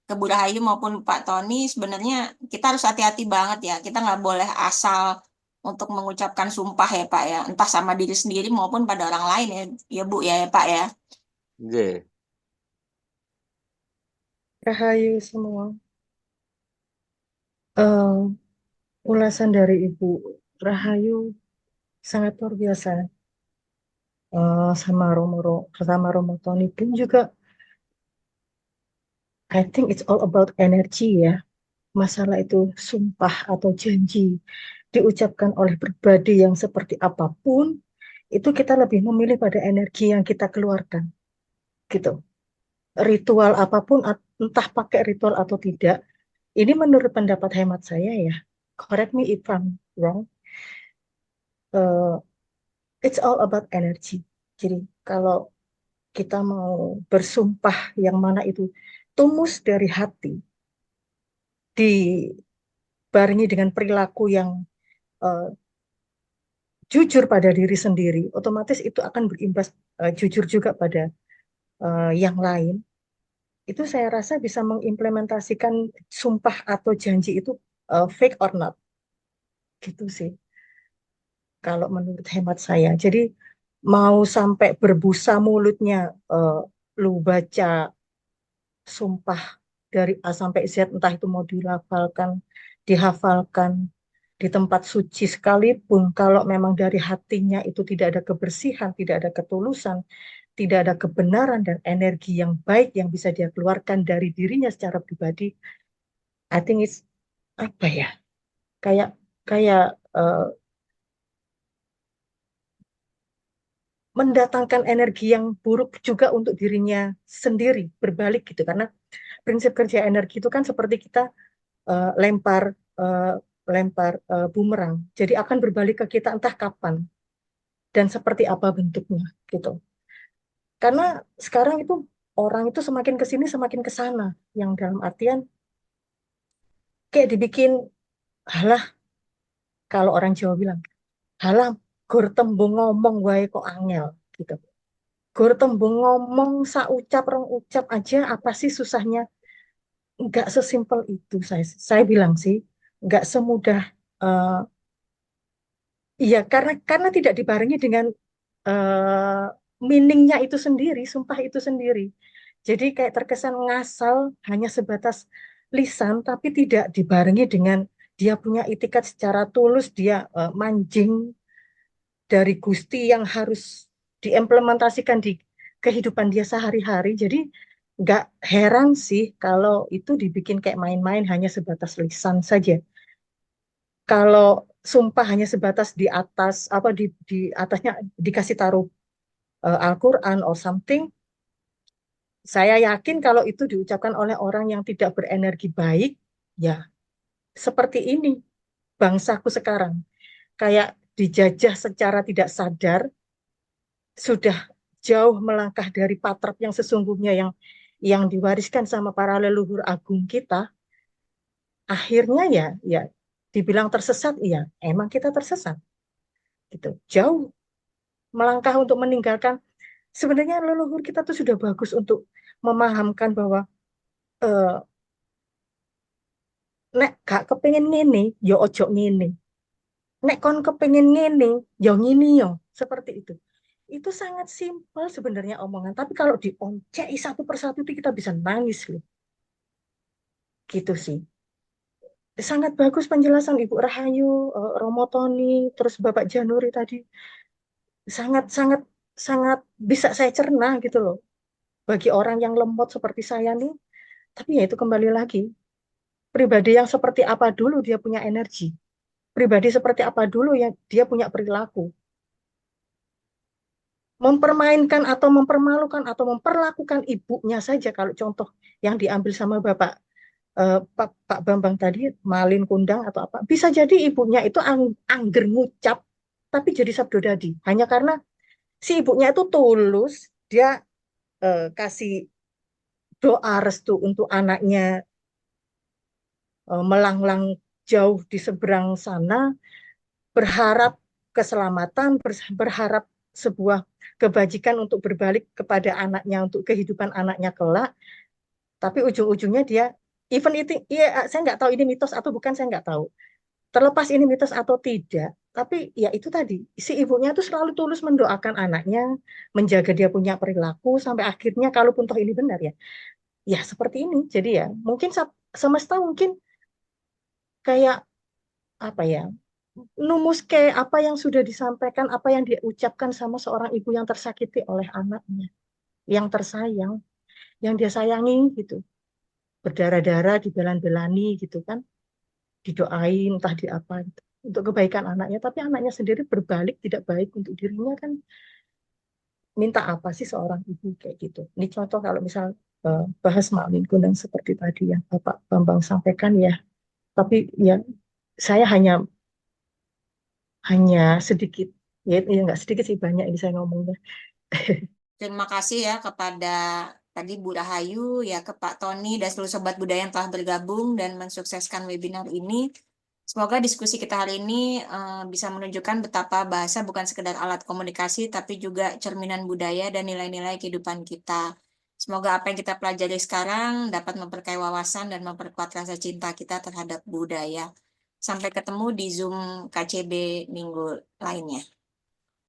ke Bu Rahayu maupun Pak Tony sebenarnya kita harus hati-hati banget ya. Kita nggak boleh asal untuk mengucapkan sumpah ya Pak ya, entah sama diri sendiri maupun pada orang lain ya Bu ya Pak ya. Yeah. Rahayu semua. Ulasan dari Ibu Rahayu sangat luar biasa. Sama Romo Tony pun juga, I think it's all about energy ya. Masalah itu sumpah atau janji diucapkan oleh pribadi yang seperti apapun, itu kita lebih memilih pada energi yang kita keluarkan, gitu. Ritual apapun, entah pakai ritual atau tidak, ini menurut pendapat hemat saya ya, correct me if I'm wrong, uh, it's all about energy. Jadi kalau kita mau bersumpah yang mana itu tulus dari hati, dibarengi dengan perilaku yang uh, jujur pada diri sendiri, otomatis itu akan berimbas jujur juga pada yang lain. Itu saya rasa bisa mengimplementasikan sumpah atau janji itu fake or not, gitu sih. Kalau menurut hemat saya. Jadi mau sampai berbusa mulutnya, lu baca sumpah dari A sampai Z, entah itu mau dihafalkan di tempat suci sekalipun, kalau memang dari hatinya itu tidak ada kebersihan, tidak ada ketulusan, tidak ada kebenaran dan energi yang baik yang bisa dia keluarkan dari dirinya secara pribadi, I think it's apa ya? Kayak kayak mendatangkan energi yang buruk juga untuk dirinya sendiri, berbalik gitu. Karena prinsip kerja energi itu kan seperti kita uh, lempar uh, lempar bumerang. Jadi akan berbalik ke kita entah kapan dan seperti apa bentuknya gitu. Karena sekarang itu orang itu semakin ke sini semakin ke sana, yang dalam artian kayak dibikin halah, kalau orang Jawa bilang halah gur tembung ngomong wae kok angel gitu. Gur tembung ngomong saucap rong ucap aja apa sih susahnya? Nggak sesimpel itu, saya bilang sih nggak semudah uh, iya, karena tidak dibarengi dengan uh, meaningnya itu sendiri, sumpah itu sendiri. Jadi kayak terkesan ngasal hanya sebatas lisan, tapi tidak dibarengi dengan dia punya itikat secara tulus, dia mancing dari Gusti yang harus diimplementasikan di kehidupan dia sehari-hari. Jadi nggak heran sih kalau itu dibikin kayak main-main hanya sebatas lisan saja. Kalau sumpah hanya sebatas di atas apa di atasnya dikasih taruh Al-Quran or something, saya yakin kalau itu diucapkan oleh orang yang tidak berenergi baik, ya seperti ini bangsaku sekarang. Kayak dijajah secara tidak sadar, sudah jauh melangkah dari patrap yang sesungguhnya yang diwariskan sama para leluhur agung kita. Akhirnya ya dibilang tersesat, iya emang kita tersesat. Gitu. Jauh melangkah untuk meninggalkan. Sebenarnya leluhur kita tuh sudah bagus untuk memahamkan bahwa eh, nek gak kepengen ngene, ya ojo ngene. Nek kon kepengen ngene, ya ngini yo. Seperti itu. Itu sangat simpel sebenarnya omongan. Tapi kalau dioncei satu persatu itu kita bisa nangis loh. Gitu sih. Sangat bagus penjelasan Ibu Rahayu, Romo Tony, terus Bapak Januri tadi. Sangat, sangat, sangat bisa saya cerna gitu loh. Bagi orang yang lemot seperti saya nih. Tapi ya itu kembali lagi. Pribadi yang seperti apa dulu dia punya energi. Pribadi seperti apa dulu yang dia punya perilaku. Mempermainkan atau mempermalukan atau memperlakukan ibunya saja, kalau contoh yang diambil sama Pak Bambang tadi, malin kundang atau apa, bisa jadi ibunya itu angger ngucap tapi jadi sabdodadi hanya karena si ibunya itu tulus, dia kasih doa restu untuk anaknya melanglang jauh di seberang sana, berharap keselamatan, berharap sebuah kebajikan untuk berbalik kepada anaknya, untuk kehidupan anaknya kelak. Tapi ujung-ujungnya dia, even itu, ya saya nggak tahu ini mitos atau bukan, saya nggak tahu. Terlepas ini mitos atau tidak, tapi ya itu tadi, si ibunya tuh selalu tulus mendoakan anaknya, menjaga dia punya perilaku, sampai akhirnya, kalaupun toh ini benar ya seperti ini. Jadi ya, mungkin semesta mungkin kayak apa ya, numuske apa yang sudah disampaikan, apa yang dia ucapkan sama seorang ibu yang tersakiti oleh anaknya, yang tersayang, yang dia sayangi gitu. Berdarah-darah, dibelan-belani gitu kan, didoain, entah di apa gitu, untuk kebaikan anaknya, tapi anaknya sendiri berbalik tidak baik untuk dirinya kan, minta apa sih seorang ibu kayak gitu. Ini contoh kalau misal bahas mak lingkungan yang seperti tadi yang Bapak Bambang sampaikan ya, tapi ya saya hanya sedikit, ya nggak sedikit sih, banyak ini saya ngomongnya. Terima kasih ya kepada tadi Bu Rahayu, ya ke Pak Tony dan seluruh sobat budaya yang telah bergabung dan mensukseskan webinar ini. Semoga diskusi kita hari ini bisa menunjukkan betapa bahasa bukan sekedar alat komunikasi, tapi juga cerminan budaya dan nilai-nilai kehidupan kita. Semoga apa yang kita pelajari sekarang dapat memperkaya wawasan dan memperkuat rasa cinta kita terhadap budaya. Sampai ketemu di Zoom KCB minggu lainnya.